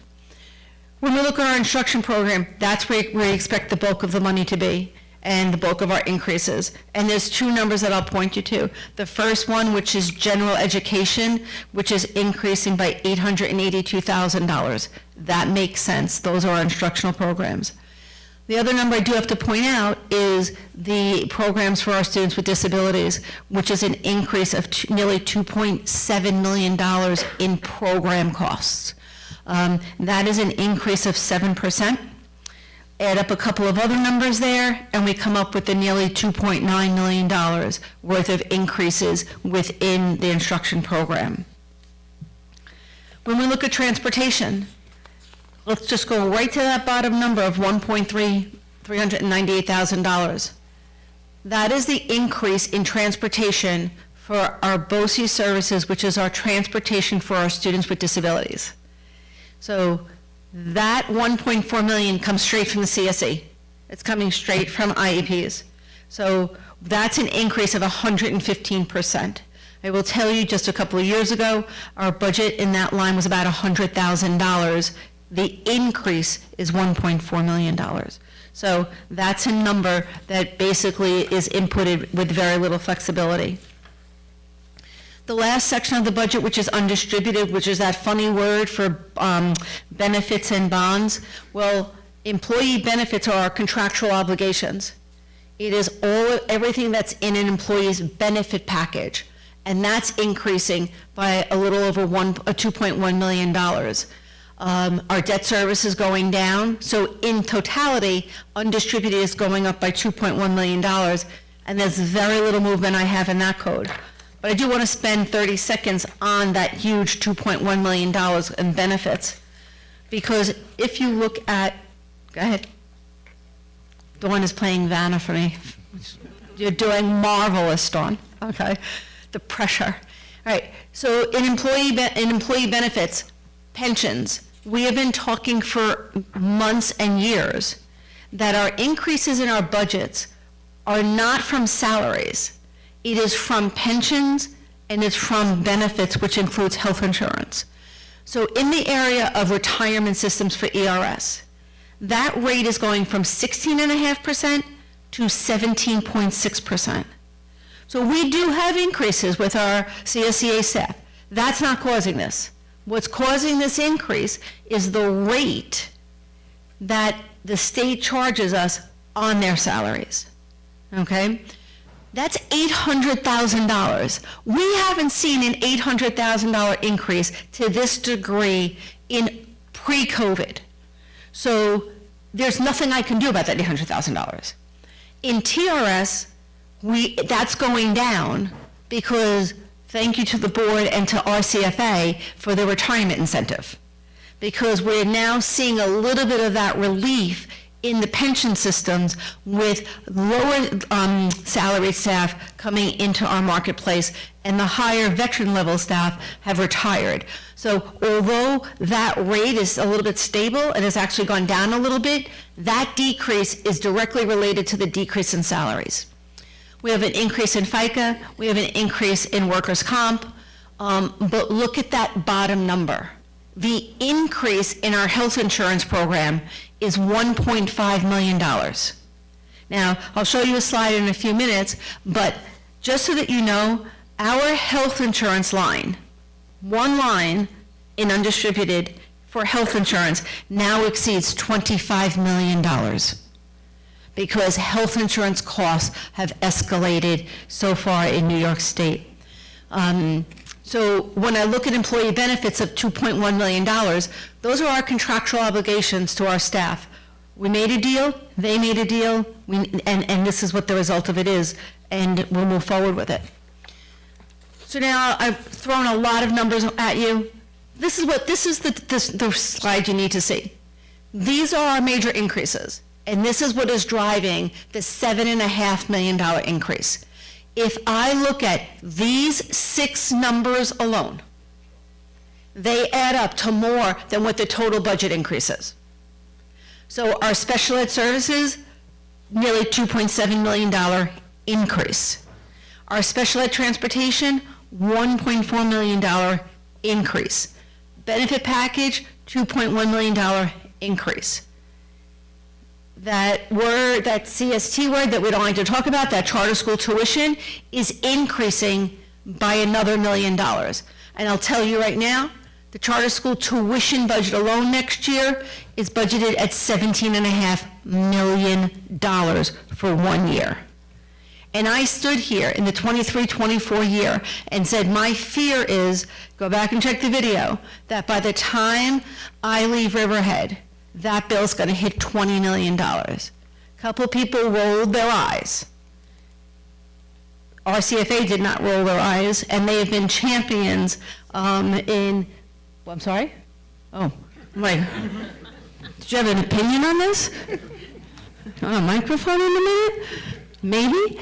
When we look at our instruction program, that's where we expect the bulk of the money to be and the bulk of our increases. And there's 2 numbers that I'll point you to. The first one, which is general education, which is increasing by $882,000. That makes sense. Those are our instructional programs. The other number I do have to point out is the programs for our students with disabilities, which is an increase of nearly $2.7 million in program costs. That is an increase of 7%. Add up a couple of other numbers there, and we come up with the nearly $2.9 million worth of increases within the instruction program. When we look at transportation, let's just go right to that bottom number of $398,000. That is the increase in transportation for our BOCES services, which is our transportation for our students with disabilities. So that $1.4 million comes straight from the CSE. It's coming straight from IEPs. So that's an increase of 115%. I will tell you, just a couple of years ago, our budget in that line was about $100,000. The increase is $1.4 million. So that's a number that basically is inputted with very little flexibility. The last section of the budget, which is undistributed, which is that funny word for benefits and bonds. Well, employee benefits are our contractual obligations. It is everything that's in an employee's benefit package. and that's increasing by a little over $2.1 million. Our debt service is going down, so in totality, undistributed is going up by $2.1 million, and there's very little movement I have in that code. But I do want to spend 30 seconds on that huge $2.1 million in benefits, because if you look at, go ahead. Dawn is playing Vanna for me. You're doing marvelous, Dawn, okay? The pressure. All right, so in employee benefits, pensions, we have been talking for months and years that our increases in our budgets are not from salaries. It is from pensions and it's from benefits, which includes health insurance. So in the area of retirement systems for ERS, that rate is going from 16.5% to 17.6%. So we do have increases with our CSEA staff. That's not causing this. What's causing this increase is the rate that the state charges us on their salaries, okay? That's $800,000. We haven't seen an $800,000 increase to this degree in pre-COVID. So there's nothing I can do about that $800,000. In TRS, that's going down because thank you to the board and to RCFA for the retirement incentive, because we're now seeing a little bit of that relief in the pension systems with lower salaried staff coming into our marketplace, and the higher veteran level staff have retired. So although that rate is a little bit stable and has actually gone down a little bit, that decrease is directly related to the decrease in salaries. We have an increase in FICA, we have an increase in workers' comp, but look at that bottom number. The increase in our health insurance program is $1.5 million. Now, I'll show you a slide in a few minutes, but just so that you know, our health insurance line, one line in undistributed for health insurance now exceeds $25 million because health insurance costs have escalated so far in New York State. So when I look at employee benefits of $2.1 million, those are our contractual obligations to our staff. We made a deal, they made a deal, and this is what the result of it is, and we'll move forward with it. So now I've thrown a lot of numbers at you. This is the slide you need to see. These are our major increases, and this is what is driving the $7.5 million increase. If I look at these 6 numbers alone, they add up to more than what the total budget increase is. So our special ed services, nearly $2.7 million increase. Our special ed transportation, $1.4 million increase. Benefit package, $2.1 million increase. That word, that CST word that we don't like to talk about, that charter school tuition, is increasing by another $1 million. And I'll tell you right now, the charter school tuition budget alone next year is budgeted at $17.5 million for 1 year. And I stood here in the 23-24 year and said, my fear is, go back and check the video, that by the time I leave Riverhead, that bill's going to hit $20 million. A couple people rolled their eyes. RCFA did not roll their eyes, and they have been champions in, well, I'm sorry? Oh, did you have an opinion on this? On a microphone in a minute? Maybe.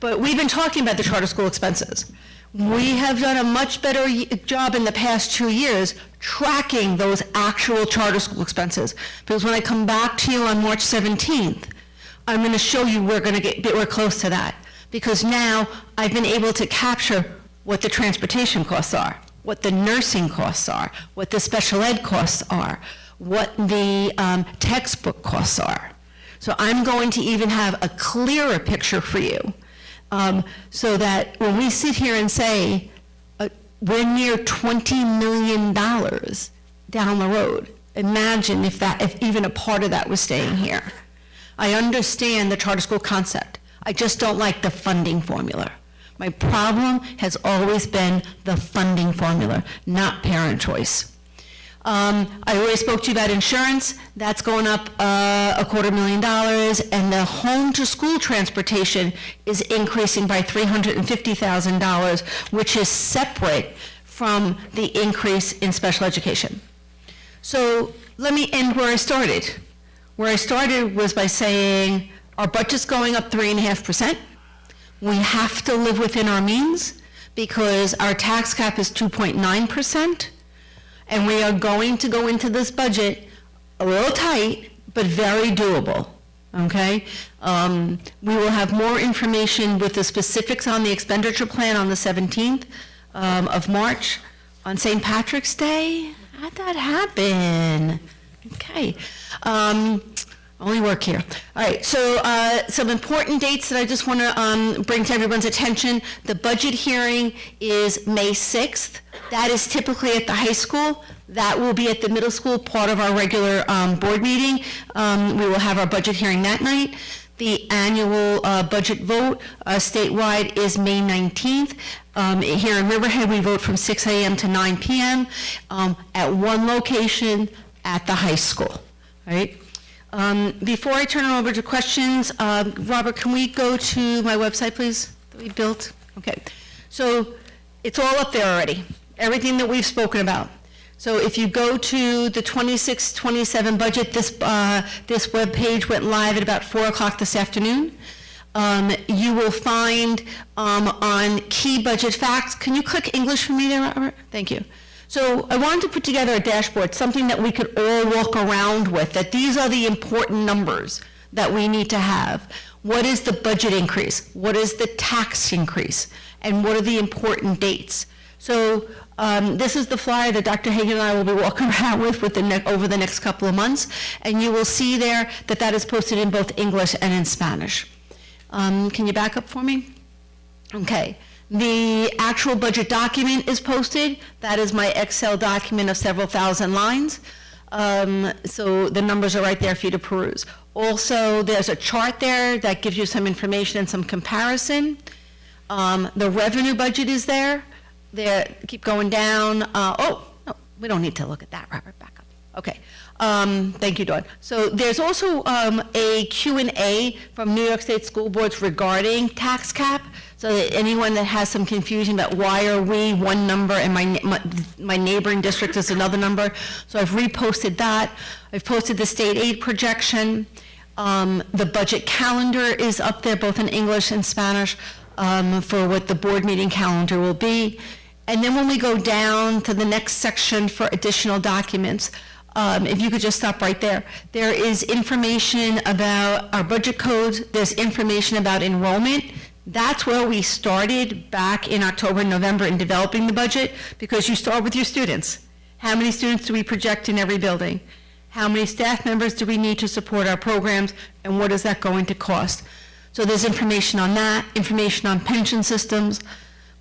But we've been talking about the charter school expenses. We have done a much better job in the past 2 years tracking those actual charter school expenses. Because when I come back to you on March 17th, I'm going to show you we're close to that. Because now I've been able to capture what the transportation costs are, what the nursing costs are, what the special ed costs are, what the textbook costs are. So I'm going to even have a clearer picture for you. So that when we sit here and say we're near $20 million down the road, imagine if even a part of that was staying here. I understand the charter school concept. I just don't like the funding formula. My problem has always been the funding formula, not parent choice. I already spoke to you about insurance. That's going up $250,000, and the home-to-school transportation is increasing by $350,000, which is separate from the increase in special education. So let me end where I started. Where I started was by saying our budget's going up 3.5%. We have to live within our means because our tax cap is 2.9%. And we are going to go into this budget a little tight, but very doable, okay? We will have more information with the specifics on the expenditure plan on the 17th of March. On St. Patrick's Day, how'd that happen? Okay. Only work here. All right, so some important dates that I just want to bring to everyone's attention. The budget hearing is May 6th. That is typically at the high school. That will be at the middle school, part of our regular board meeting. We will have our budget hearing that night. The annual budget vote statewide is May 19th. Here in Riverhead, we vote from 6 a.m. to 9 p.m. At one location at the high school, right? Before I turn it over to questions, Robert, can we go to my website, please, that we built? Okay, so it's all up there already, everything that we've spoken about. So if you go to the 26-27 budget, this webpage went live at about 4 o'clock this afternoon. You will find on key budget facts, can you click English for me there, Robert? Thank you. So I wanted to put together a dashboard, something that we could all walk around with, that these are the important numbers that we need to have. What is the budget increase? What is the tax increase? And what are the important dates? So this is the flyer that Dr. Hagan and I will be walking around with over the next couple of months, and you will see there that that is posted in both English and in Spanish. Can you back up for me? Okay. The actual budget document is posted. That is my Excel document of several thousand lines. So the numbers are right there for you to peruse. Also, there's a chart there that gives you some information and some comparison. The revenue budget is there. Keep going down. No, we don't need to look at that, Robert, back up. Okay. Thank you, Dawn. So there's also a Q&A from New York State School Boards regarding tax cap, so that anyone that has some confusion about why are we one number and my neighboring district is another number. So I've reposted that. I've posted the state aid projection. The budget calendar is up there, both in English and Spanish, for what the board meeting calendar will be. And then when we go down to the next section for additional documents, if you could just stop right there. There is information about our budget codes. There's information about enrollment. That's where we started back in October and November in developing the budget, because you start with your students. How many students do we project in every building? How many staff members do we need to support our programs, and what is that going to cost? So there's information on that, information on pension systems.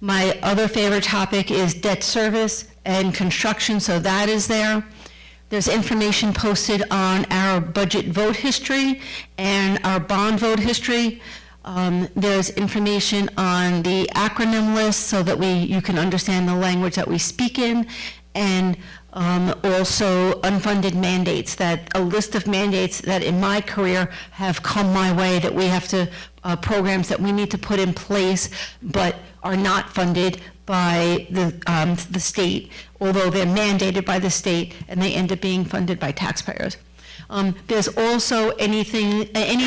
My other favorite topic is debt service and construction, so that is there. There's information posted on our budget vote history and our bond vote history. There's information on the acronym list so that you can understand the language that we speak in, and also unfunded mandates, a list of mandates that in my career have come my way that we have to, programs that we need to put in place but are not funded by the state, although they're mandated by the state and they end up being funded by taxpayers. There's also any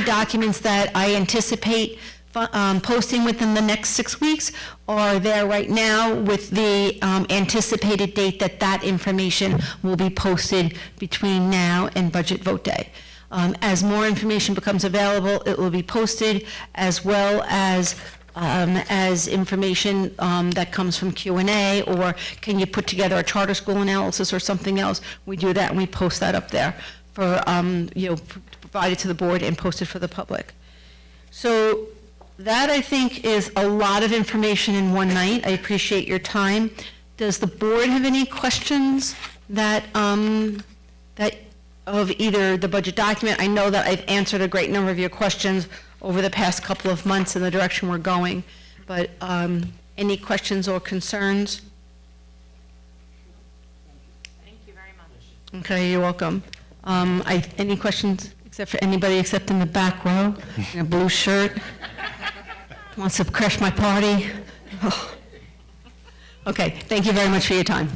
documents that I anticipate posting within the next 6 weeks are there right now with the anticipated date that information will be posted between now and budget vote day. As more information becomes available, it will be posted, as well as information that comes from Q&A, or can you put together a charter school analysis or something else? We do that and we post that up there for, provided to the board and posted for the public. So that, I think, is a lot of information in one night. I appreciate your time. Does the board have any questions that of either the budget document? I know that I've answered a great number of your questions over the past couple of months in the direction we're going. but any questions or concerns?
Thank you very much.
Okay, you're welcome. Any questions except for anybody except in the back row in a blue shirt? Wants to crash my party? Oh. Okay, thank you very much for your time.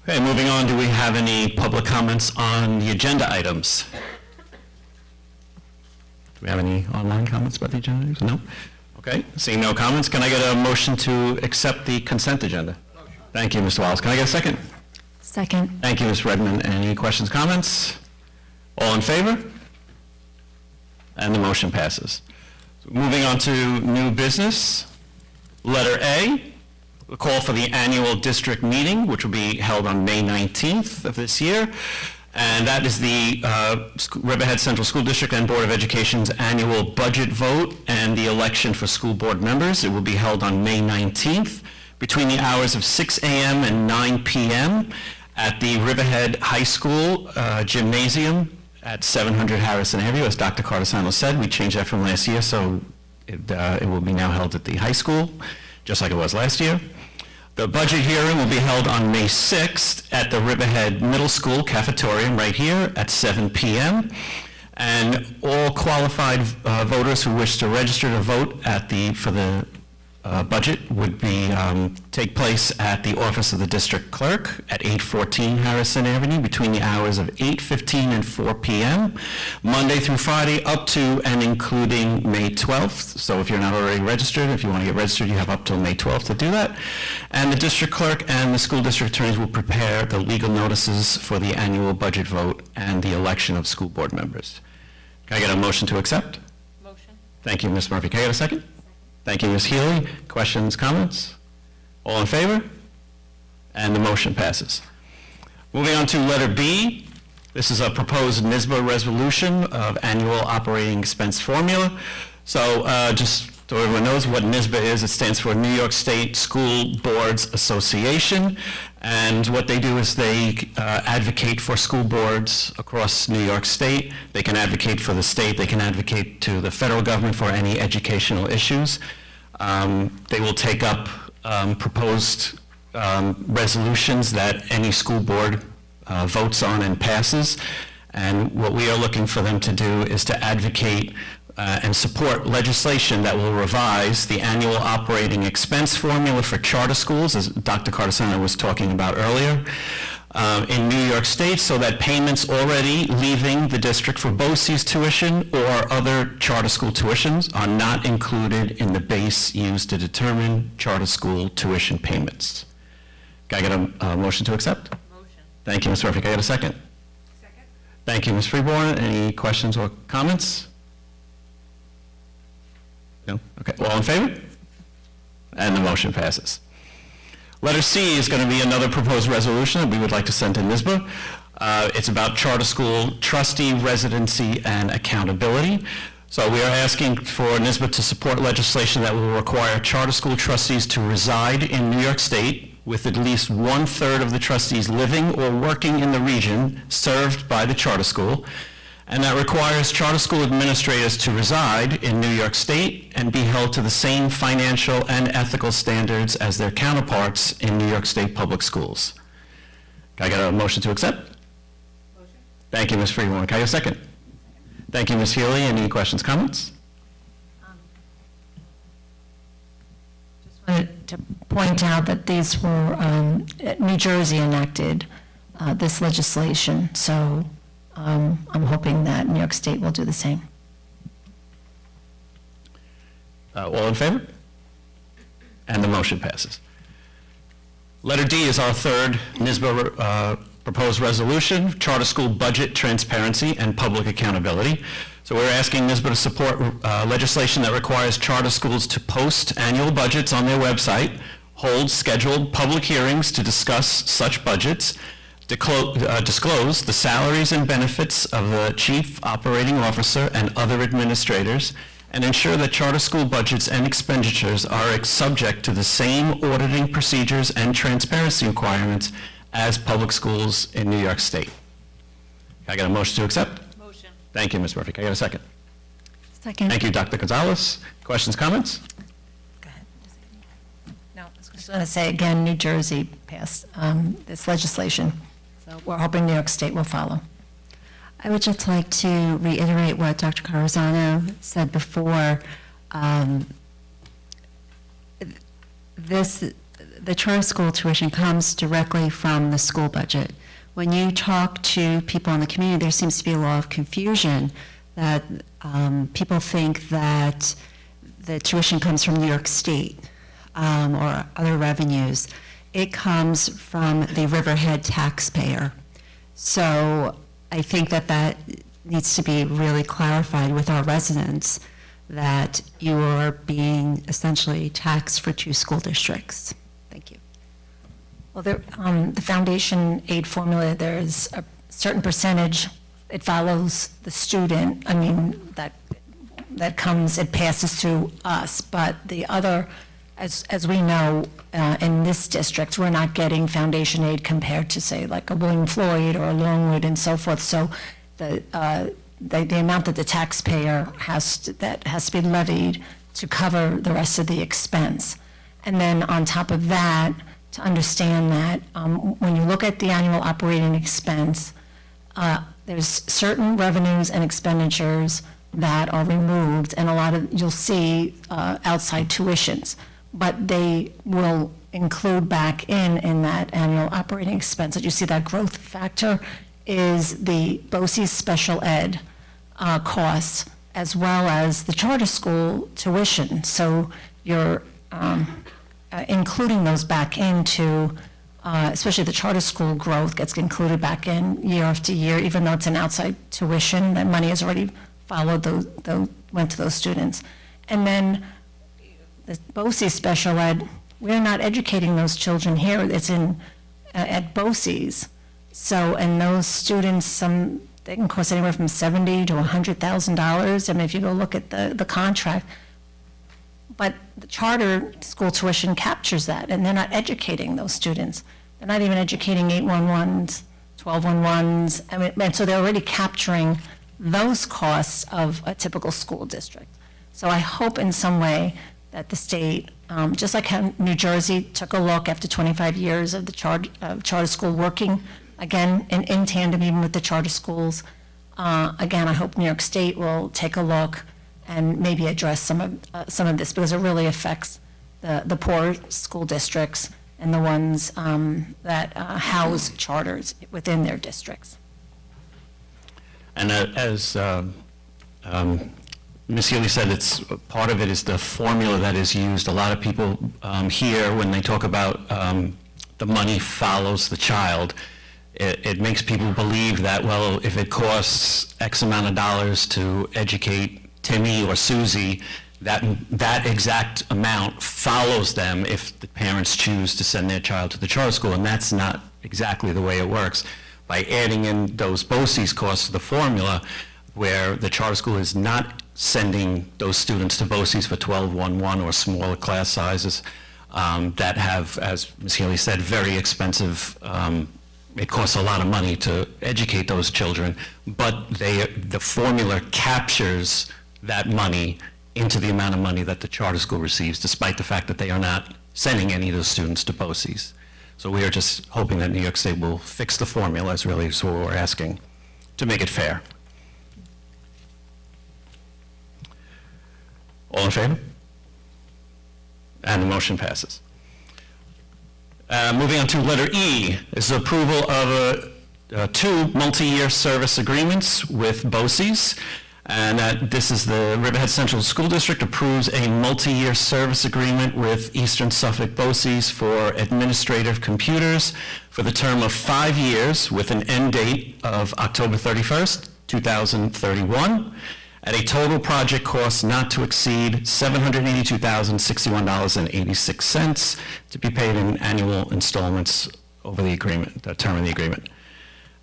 Okay, moving on, do we have any public comments on the agenda items? Do we have any online comments about the agenda items? No? Okay, seeing no comments, can I get a motion to accept the consent agenda? Thank you, Mr. Wallace. Can I get a second?
Second.
Thank you, Ms. Redmond. Any questions, comments? All in favor? And the motion passes. Moving on to new business. Letter A, a call for the annual district meeting, which will be held on May 19th of this year. And that is the Riverhead Central School District and Board of Education's annual budget vote and the election for school board members. It will be held on May 19th between the hours of 6 a.m. and 9 p.m. at the Riverhead High School Gymnasium at 700 Harrison Avenue. As Dr. Cardesano said, we changed that from last year, so it will be now held at the high school, just like it was last year. The budget hearing will be held on May 6th at the Riverhead Middle School cafeteria right here at 7 p.m. And all qualified voters who wish to register to vote for the budget would take place at the office of the district clerk at 814 Harrison Avenue between the hours of 8:15 and 4 p.m. Monday through Friday up to and including May 12th. So if you're not already registered, if you want to get registered, you have up till May 12th to do that. And the district clerk and the school district attorneys will prepare the legal notices for the annual budget vote and the election of school board members. Can I get a motion to accept?
Motion.
Thank you, Ms. Murphy. Can I get a second? Thank you, Ms. Healy. Questions, comments? All in favor? And the motion passes. Moving on to letter B. This is a proposed NYSBA resolution of annual operating expense formula. So just so everyone knows what NYSBA is, it stands for New York State School Boards Association. And what they do is they advocate for school boards across New York State. They can advocate for the state. They can advocate to the federal government for any educational issues. They will take up proposed resolutions that any school board votes on and passes. And what we are looking for them to do is to advocate and support legislation that will revise the annual operating expense formula for charter schools, as Dr. Cardesano was talking about earlier, in New York State, so that payments already leaving the district for BOCES tuition or other charter school tuitions are not included in the base used to determine charter school tuition payments. Can I get a motion to accept?
Motion.
Thank you, Ms. Murphy. Can I get a second?
Second.
Thank you, Ms. Freeborn. Any questions or comments? No? Okay. All in favor? And the motion passes. Letter C is going to be another proposed resolution that we would like to send to NYSBA. It's about charter school trustee residency and accountability. So we are asking for NYSBA to support legislation that will require charter school trustees to reside in New York State with at least 1/3 of the trustees living or working in the region served by the charter school, and that requires charter school administrators to reside in New York State and be held to the same financial and ethical standards as their counterparts in New York State public schools. Can I get a motion to accept? Motion. Thank you, Ms. Freeborn. Can I get a second? Thank you, Ms. Healy. Any questions, comments?
Just wanted to point out that these were, New Jersey enacted this legislation, so I'm hoping that New York State will do the same.
All in favor? And the motion passes. Letter D is our third NYSBA proposed resolution, charter school budget transparency and public accountability. So we're asking NYSBA to support legislation that requires charter schools to post annual budgets on their website, hold scheduled public hearings to discuss such budgets, disclose the salaries and benefits of the chief operating officer and other administrators, and ensure that charter school budgets and expenditures are subject to the same auditing procedures and transparency requirements as public schools in New York State. Can I get a motion to accept?
Motion.
Thank you, Ms. Murphy. Can I get a second?
Second.
Thank you, Dr. Gonzalez. Questions, comments?
No, I was just going to say again, New Jersey passed this legislation, so we're hoping New York State will follow.
I would just like to reiterate what Dr. Carazano said before. The charter school tuition comes directly from the school budget. When you talk to people in the community, there seems to be a lot of confusion that people think that the tuition comes from New York State or other revenues. It comes from the Riverhead taxpayer. So I think that needs to be really clarified with our residents, that you are being essentially taxed for two school districts. Thank you.
Well, the foundation aid formula, there's a certain percentage, it follows the student, that comes, it passes through us, but the other, as we know, in this district, we're not getting foundation aid compared to, say, like a William Floyd or a Longwood and so forth, so the amount that the taxpayer has to be levied to cover the rest of the expense. And then on top of that, to understand that when you look at the annual operating expense, there's certain revenues and expenditures that are removed, and you'll see outside tuitions, but they will include back in that annual operating expense. That you see that growth factor is the BOCES special ed costs, as well as the charter school tuition. So you're including those back into, especially the charter school growth gets included back in year after year, even though it's an outside tuition, that money has already followed went to those students. And then the BOCES special ed, we're not educating those children here, it's at BOCES. So, and those students, they can cost anywhere from $70,000 to $100,000. I mean, if you go look at the contract, but the charter school tuition captures that, and they're not educating those students. They're not even educating 811s, 1211s. I mean, and so they're already capturing those costs of a typical school district. So I hope in some way that the state, just like how New Jersey took a look after 25 years of the charter school working, again, in tandem even with the charter schools, again, I hope New York State will take a look and maybe address some of this, because it really affects the poor school districts and the ones that house charters within their districts.
And as Ms. Healy said, part of it is the formula that is used. A lot of people here, when they talk about the money follows the child, it makes people believe that, well, if it costs X amount of dollars to educate Timmy or Susie, that exact amount follows them if the parents choose to send their child to the charter school, and that's not exactly the way it works. By adding in those BOCES costs to the formula, where the charter school is not sending those students to BOCES for 1211 or smaller class sizes that have, as Ms. Healy said, very expensive, it costs a lot of money to educate those children, but the formula captures that money into the amount of money that the charter school receives, despite the fact that they are not sending any of those students to BOCES. So we are just hoping that New York State will fix the formula, is really what we're asking, to make it fair. All in favor? And the motion passes. Moving on to letter E, is approval of two multi-year service agreements with BOCES. And this is the Riverhead Central School District approves a multi-year service agreement with Eastern Suffolk BOCES for administrative computers for the term of 5 years with an end date of October 31st, 2031, at a total project cost not to exceed $782,061.86 to be paid in annual installments over the agreement, the term of the agreement.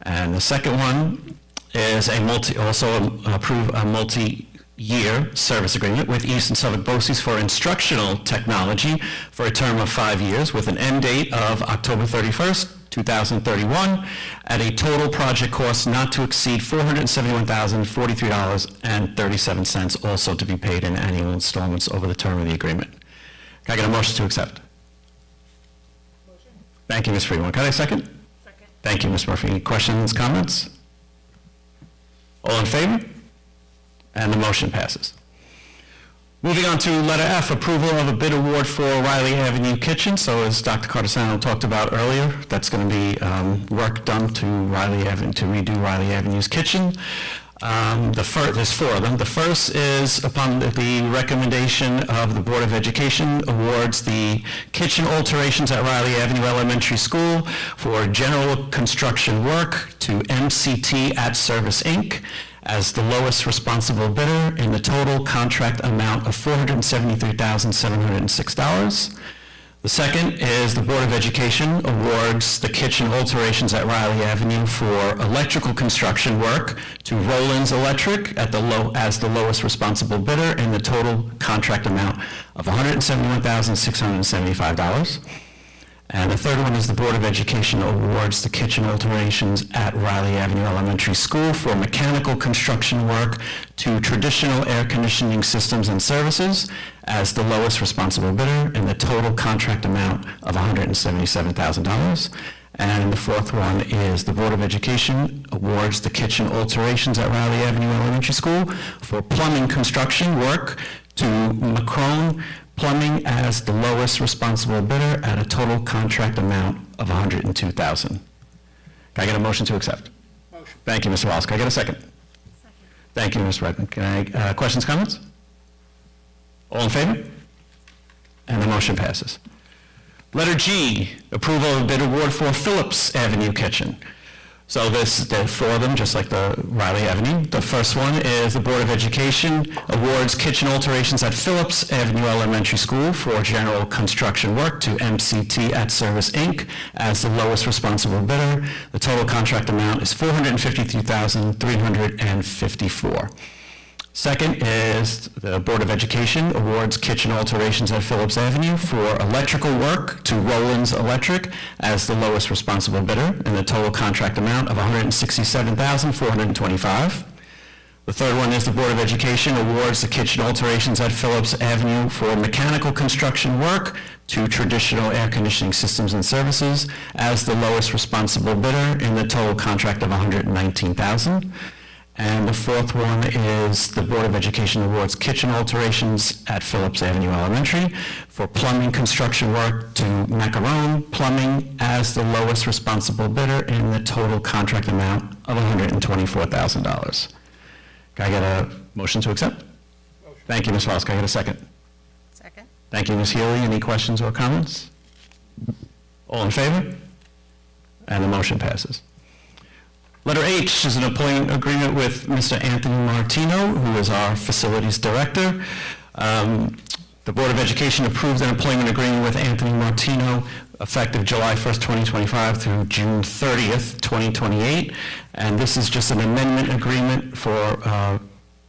And the second one is approve a multi-year service agreement with Eastern Suffolk BOCES for instructional technology for a term of 5 years with an end date of October 31st, 2031, at a total project cost not to exceed $471,043.37, also to be paid in annual installments over the term of the agreement. Can I get a motion to accept? Thank you, Ms. Freeman. Can I second? Second. Thank you, Ms. Murphy. Any questions, comments? All in favor? And the motion passes. Moving on to letter F, approval of a bid award for Riley Avenue Kitchen. So as Dr. Cardesano talked about earlier, that's going to be work done to Riley Avenue, to redo Riley Avenue's kitchen. There's four of them. The first is upon the recommendation of the Board of Education awards the kitchen alterations at Riley Avenue Elementary School for general construction work to MCT at Service Inc. as the lowest responsible bidder in the total contract amount of $473,706. The second is the Board of Education awards the kitchen alterations at Riley Avenue for electrical construction work to Rollins Electric as the lowest responsible bidder in the total contract amount of $171,675. And the third one is the Board of Education awards the kitchen alterations at Riley Avenue Elementary School for mechanical construction work to Traditional Air Conditioning Systems and Services as the lowest responsible bidder in the total contract amount of $177,000. And the fourth one is the Board of Education awards the kitchen alterations at Riley Avenue Elementary School for plumbing construction work to Macron Plumbing as the lowest responsible bidder at a total contract amount of $102,000. Can I get a motion to accept? Motion. Thank you, Mr. Wallace. Can I get a second? Second. Thank you, Ms. Redmond. Can I, questions, comments? All in favor? And the motion passes. Letter G, approval of bid award for Phillips Avenue Kitchen. So there are four of them, just like the Riley Avenue. The first one is the Board of Education awards kitchen alterations at Phillips Avenue Elementary School for general construction work to MCT at Service Inc. as the lowest responsible bidder. The total contract amount is $453,354. Second is the Board of Education awards kitchen alterations at Phillips Avenue for electrical work to Rollins Electric as the lowest responsible bidder in the total contract amount of $167,425. The third one is the Board of Education awards the kitchen alterations at Phillips Avenue for mechanical construction work to Traditional Air Conditioning Systems and Services as the lowest responsible bidder in the total contract of $119,000. And the fourth one is the Board of Education awards kitchen alterations at Phillips Avenue Elementary for plumbing construction work to Macaron Plumbing as the lowest responsible bidder in the total contract amount of $124,000. Can I get a motion to accept? Motion. Thank you, Ms. Wallace. Can I get a second?
Second.
Thank you, Ms. Healy. Any questions or comments? All in favor? And the motion passes. Letter H is an employment agreement with Mr. Anthony Martino, who is our facilities director. The Board of Education approved an employment agreement with Anthony Martino effective July 1st, 2025 through June 30th, 2028. And this is just an amendment agreement for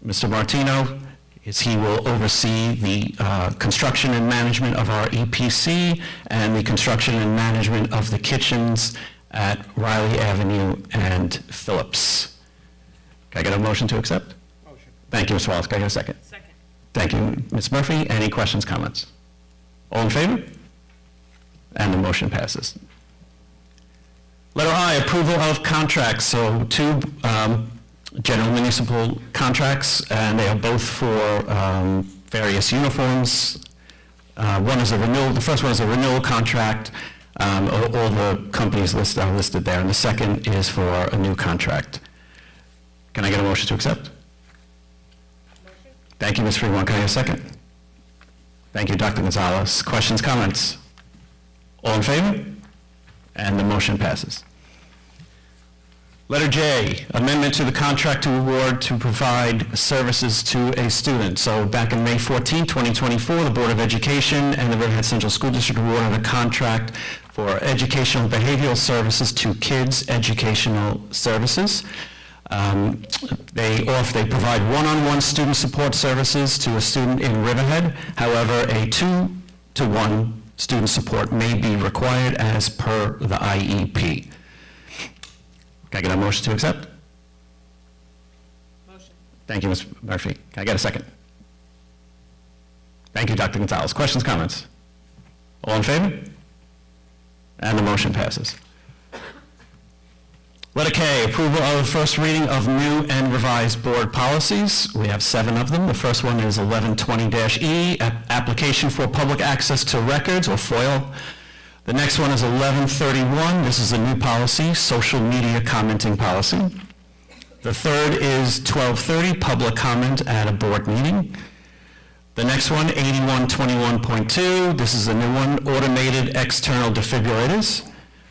Mr. Martino. He will oversee the construction and management of our EPC and the construction and management of the kitchens at Riley Avenue and Phillips. Can I get a motion to accept? Motion. Thank you, Mr. Wallace. Can I get a second? Second. Thank you, Ms. Murphy. Any questions, comments? All in favor? And the motion passes. Letter I, approval of contracts. So two general municipal contracts, and they are both for various uniforms. One is a renewal. The first one is a renewal contract. All the companies are listed there, and the second is for a new contract. Can I get a motion to accept? Motion. Thank you, Ms. Freeman. Can I get a second? Thank you, Dr. Gonzalez. Questions, comments? All in favor? And the motion passes. Letter J, amendment to the contract to award to provide services to a student. So back in May 14, 2024, the Board of Education and the Riverhead Central School District awarded a contract for educational behavioral services to Kids Educational Services. They provide one-on-one student support services to a student in Riverhead. However, a 2-to-1 student support may be required as per the IEP. Can I get a motion to accept? Motion. Thank you, Ms. Murphy. Can I get a second? Thank you, Dr. Gonzalez. Questions, comments? All in favor? And the motion passes. Letter K, approval of first reading of new and revised board policies. We have 7 of them. The first one is 1120-E, application for public access to records, or FOIL. The next one is 1131. This is a new policy, social media commenting policy. The third is 1230, public comment at a board meeting. The next one, 8121.2. This is a new one, automated external defibrillators.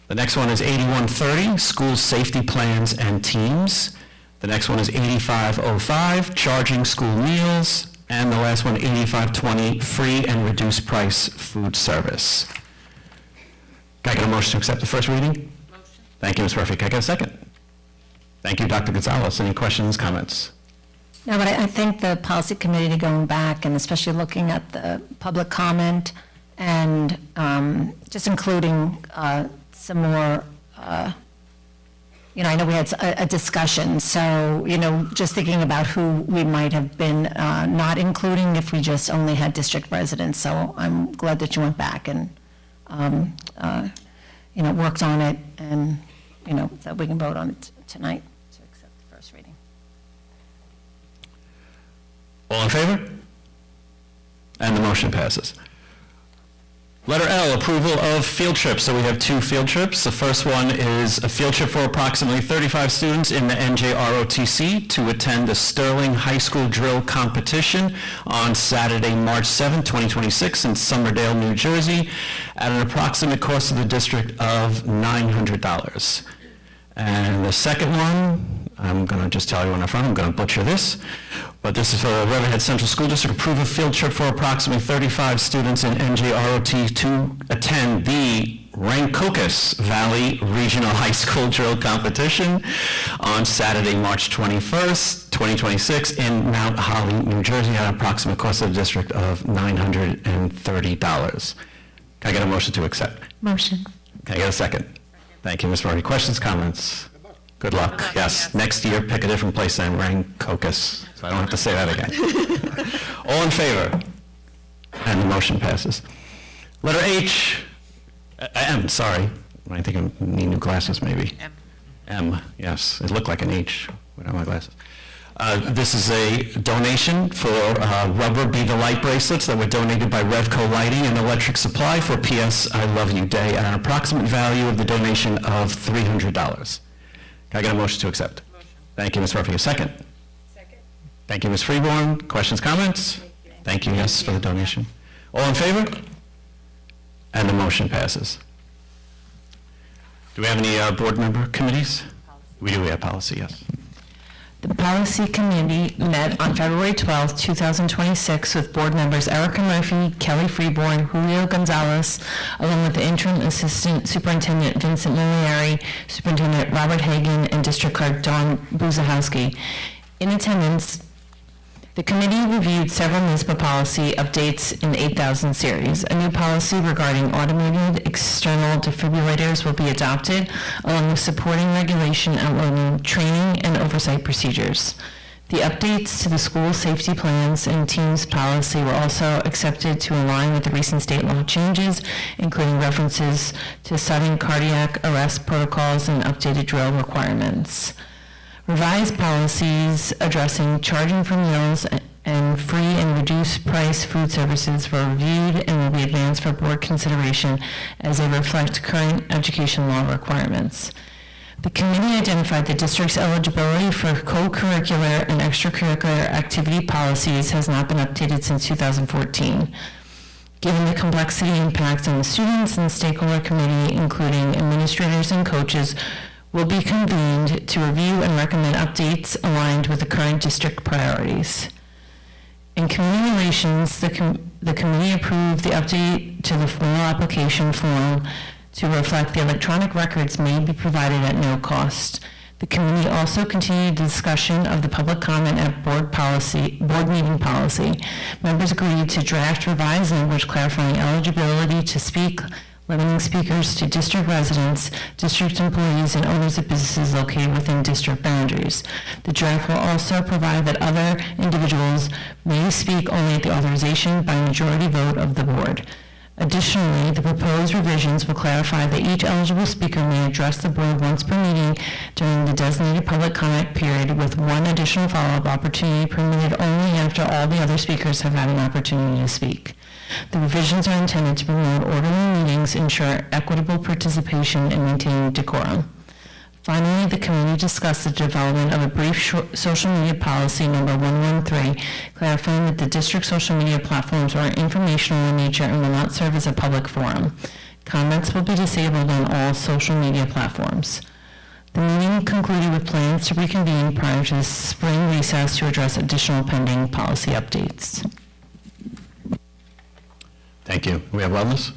The next one is 8130, school safety plans and teams. The next one is 8505, charging school meals. And the last one, 8520, free and reduced price food service. Can I get a motion to accept the first reading? Motion. Thank you, Ms. Murphy. Can I get a second? Thank you, Dr. Gonzalez. Any questions, comments?
No, but I think the policy committee going back and especially looking at the public comment and just including some more, I know we had a discussion, so, just thinking about who we might have been not including if we just only had district residents. So I'm glad that you went back and, worked on it and, that we can vote on it tonight to accept the first reading.
All in favor? And the motion passes. Letter L, approval of field trips. So we have 2 field trips. The first one is a field trip for approximately 35 students in the NJROTC to attend the Sterling High School Drill Competition on Saturday, March 7, 2026 in Somerdale, New Jersey at an approximate cost of the district of $900. And the second one, I'm going to just tell you when I'm from, I'm going to butcher this, but this is for Riverhead Central School District, approve a field trip for approximately 35 students in NJROT to attend the Rancocas Valley Regional High School Drill Competition on Saturday, March 21st, 2026 in Mount Holly, New Jersey at an approximate cost of the district of $930. Can I get a motion to accept?
Motion.
Can I get a second? Thank you, Ms. Murray. Questions, comments? Good luck. Yes. Next year, pick a different place than Rancocas, so I don't have to say that again. All in favor? And the motion passes. Letter H, M, sorry. I think I need new glasses, maybe. M, yes. It looked like an H without my glasses. This is a donation for rubber Be the Light bracelets that were donated by Revco Lighting and Electric Supply for PS I Love You Day at an approximate value of the donation of $300. Can I get a motion to accept? Motion. Thank you, Ms. Murphy. A second? Second. Thank you, Ms. Freeborn. Questions, comments? Thank you, yes, for the donation. All in favor? And the motion passes. Do we have any board member committees? We do, we have policy, yes.
The Policy Committee met on February 12, 2026 with board members Erica Murphy, Kelly Freeborn, Julio Gonzalez, along with the Interim Assistant Superintendent Vincent Liliari, Superintendent Robert Hagan, and District Clerk Dawn Buzahowski. In attendance, the committee reviewed several municipal policy updates in the 8000 series. A new policy regarding automated external defibrillators will be adopted, along with supporting regulation outlining training and oversight procedures. The updates to the school safety plans and teams policy were also accepted to align with the recent state law changes, including references to sudden cardiac arrest protocols and updated drill requirements. Revised policies addressing charging for meals and free and reduced price food services were reviewed and will be advanced for board consideration as they reflect current education law requirements. The committee identified the district's eligibility for co-curricular and extracurricular activity policies has not been updated since 2014. Given the complexity impact on the students, and the stakeholder committee, including administrators and coaches, will be convened to review and recommend updates aligned with the current district priorities. In community relations, the committee approved the update to the formal application form to reflect the electronic records may be provided at no cost.
The committee also continued the discussion of the public comment at board meeting policy. Members agreed to draft revised language clarifying eligibility to speak, limiting speakers to district residents, district employees, and owners of businesses located within district boundaries. The draft will also provide that other individuals may speak only at the authorization by majority vote of the board. Additionally, the proposed revisions will clarify that each eligible speaker may address the board once per meeting during the designated public comment period, with one additional follow-up opportunity permitted only after all the other speakers have had an opportunity to speak. The revisions are intended to promote orderly meetings, ensure equitable participation, and maintain decorum. Finally, the committee discussed the development of a brief social media policy number 113, clarifying that the district social media platforms are informational in nature and will not serve as a public forum. Comments will be disabled on all social media platforms. The meeting concluded with plans to reconvene prior to the spring recess to address additional pending policy updates.
Thank you. We have wellness?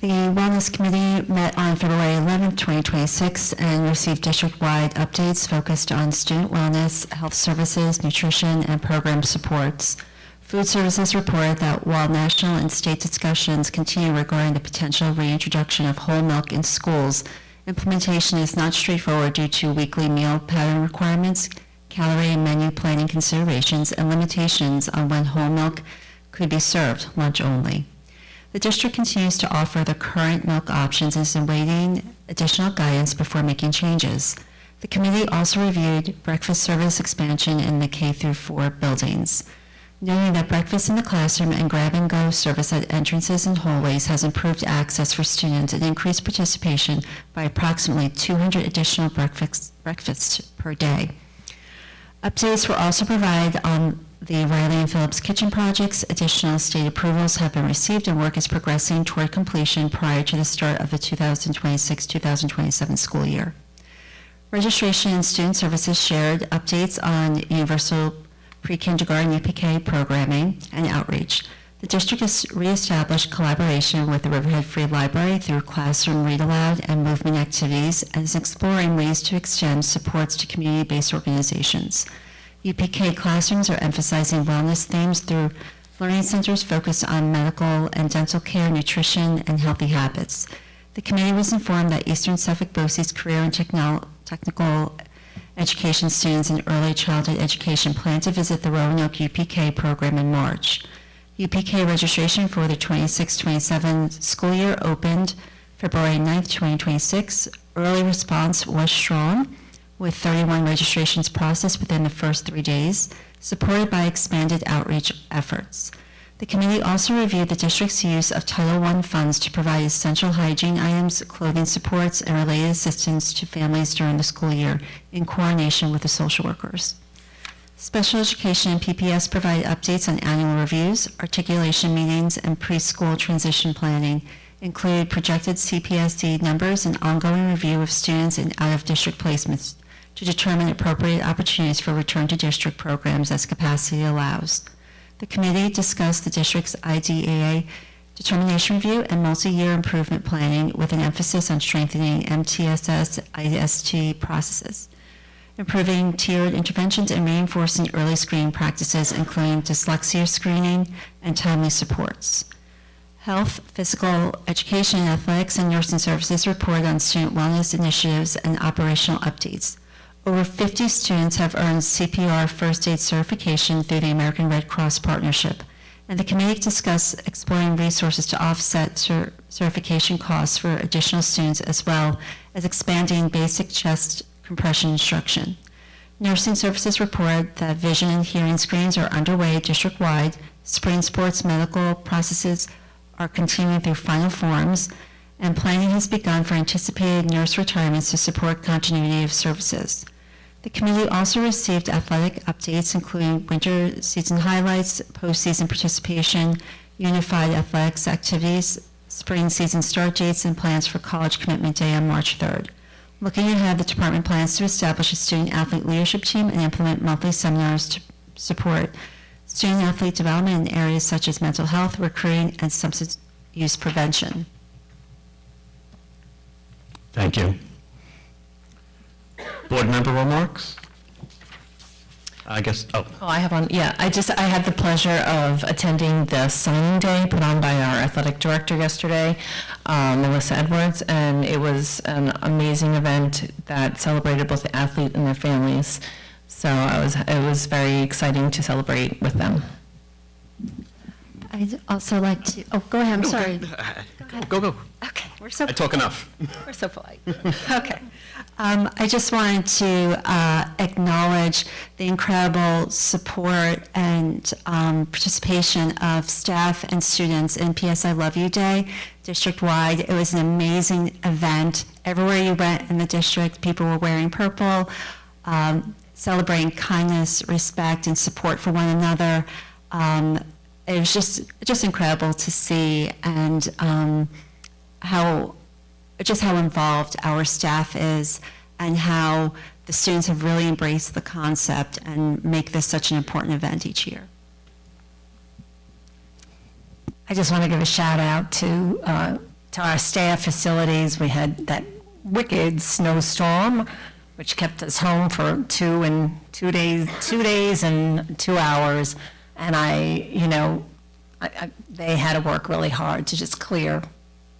The Wellness Committee met on February 11, 2026, and received district-wide updates focused on student wellness, health services, nutrition, and program supports. Food Services reported that while national and state discussions continue regarding the potential reintroduction of whole milk in schools, implementation is not straightforward due to weekly meal pattern requirements, calorie and menu planning considerations, and limitations on when whole milk could be served, lunch only. The district continues to offer the current milk options and is awaiting additional guidance before making changes. The committee also reviewed breakfast service expansion in the K-4 buildings, noting that breakfast in the classroom and grab-and-go service at entrances and hallways has improved access for students and increased participation by approximately 200 additional breakfasts per day. Updates were also provided on the Riley and Phillips kitchen projects. Additional state approvals have been received and work is progressing toward completion prior to the start of the 2026-2027 school year. Registration and Student Services shared updates on universal pre-kindergarten UPK programming and outreach. The district has reestablished collaboration with the Riverhead Free Library through classroom read-aloud and movement activities and is exploring ways to extend supports to community-based organizations. UPK classrooms are emphasizing wellness themes through learning centers focused on medical and dental care, nutrition, and healthy habits. The committee was informed that Eastern Suffolk BOCES career and technical education students in early childhood education plan to visit the Roanoke UPK program in March. UPK registration for the 26-27 school year opened February 9th, 2026. Early response was strong, with 31 registrations processed within the first 3 days, supported by expanded outreach efforts. The committee also reviewed the district's use of Title I funds to provide essential hygiene items, clothing supports, and related assistance to families during the school year in coordination with the social workers. Special Education and PPS provided updates on annual reviews, articulation meetings, and preschool transition planning, include projected CPSD numbers and ongoing review of students in out-of-district placements to determine appropriate opportunities for return to district programs as capacity allows. The committee discussed the district's IDEA determination review and multi-year improvement planning with an emphasis on strengthening MTSS IST processes, improving tiered interventions, and reinforcing early screening practices, including dyslexia screening and timely supports. Health, physical education, athletics, and nursing services report on student wellness initiatives and operational updates. Over 50 students have earned CPR first aid certification through the American Red Cross Partnership, and the committee discussed exploring resources to offset certification costs for additional students, as well as expanding basic chest compression instruction. Nursing services report that vision and hearing screens are underway district-wide. Spring sports medical processes are continuing through final forms, and planning has begun for anticipated nurse retirements to support continuity of services. The committee also received athletic updates, including winter season highlights, postseason participation, unified athletics activities, spring season start dates, and plans for College Commitment Day on March 3rd. Looking ahead, the department plans to establish a student-athlete leadership team and implement monthly seminars to support student-athlete development in areas such as mental health, recruiting, and substance use prevention.
Thank you. Board member remarks? I guess,
Oh, I have one. Yeah, I had the pleasure of attending the signing day put on by our athletic director yesterday, Melissa Edwards, and it was an amazing event that celebrated both the athlete and their families. So it was very exciting to celebrate with them.
I'd also like to, oh, go ahead, I'm sorry.
Go.
Okay, we're so.
I talk enough.
We're so polite. Okay. I just wanted to acknowledge the incredible support and participation of staff and students in PS I Love You Day, district-wide. It was an amazing event. Everywhere you went in the district, people were wearing purple, celebrating kindness, respect, and support for one another. It was just incredible to see, and how involved our staff is, and how the students have really embraced the concept and make this such an important event each year.
I just want to give a shout out to our staff facilities. We had that wicked snowstorm, which kept us home for 2 days and 2 hours. And they had to work really hard to just clear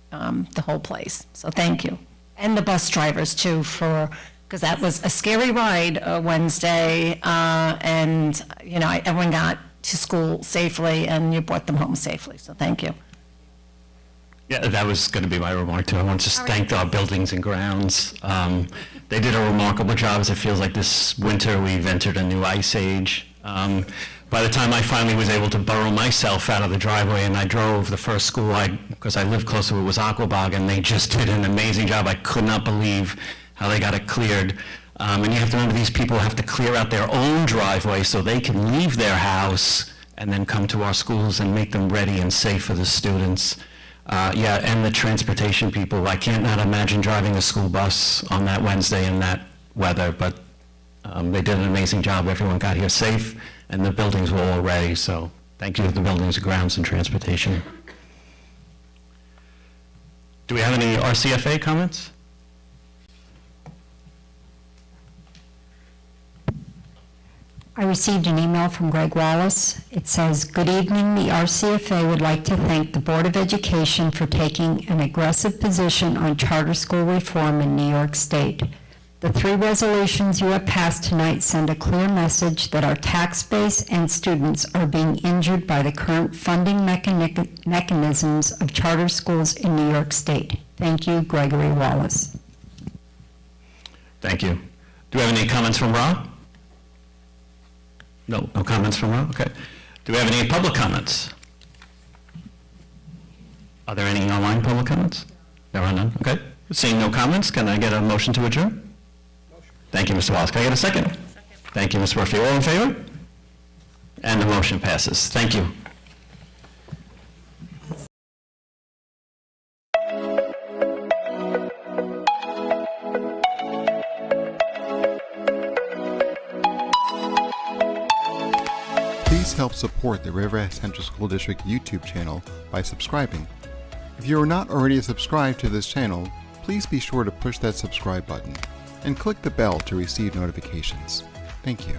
the whole place. So thank you. And the bus drivers too, because that was a scary ride Wednesday. And everyone got to school safely and you brought them home safely. So thank you.
Yeah, that was going to be my remark too. I want to just thank our buildings and grounds. They did a remarkable job, as it feels like this winter we've entered a new ice age. By the time I finally was able to burrow myself out of the driveway and I drove the first school, because I lived close to it, was Aquabog, and they just did an amazing job. I could not believe how they got it cleared. And you have to remember, these people have to clear out their own driveway so they can leave their house and then come to our schools and make them ready and safe for the students. And the transportation people. I can't not imagine driving a school bus on that Wednesday in that weather, but they did an amazing job. Everyone got here safe, and the buildings were all ready, so thank you to the buildings, grounds, and transportation. Do we have any RCFA comments?
I received an email from Greg Wallace. It says, "Good evening. The RCFA would like to thank the Board of Education for taking an aggressive position on charter school reform in New York State. The 3 resolutions you have passed tonight send a clear message that our tax base and students are being injured by the current funding mechanisms of charter schools in New York State. Thank you, Gregory Wallace."
Thank you. Do we have any comments from Rob? No comments from Rob? Okay. Do we have any public comments? Are there any online public comments? There are none. Okay. Seeing no comments, can I get a motion to adjourn? Thank you, Mr. Wallace. Can I get a second? Thank you, Ms. Murphy. All in favor? And the motion passes. Thank you.
Please help support the Riverhead Central School District YouTube channel by subscribing. If you are not already subscribed to this channel, please be sure to push that subscribe button and click the bell to receive notifications. Thank you.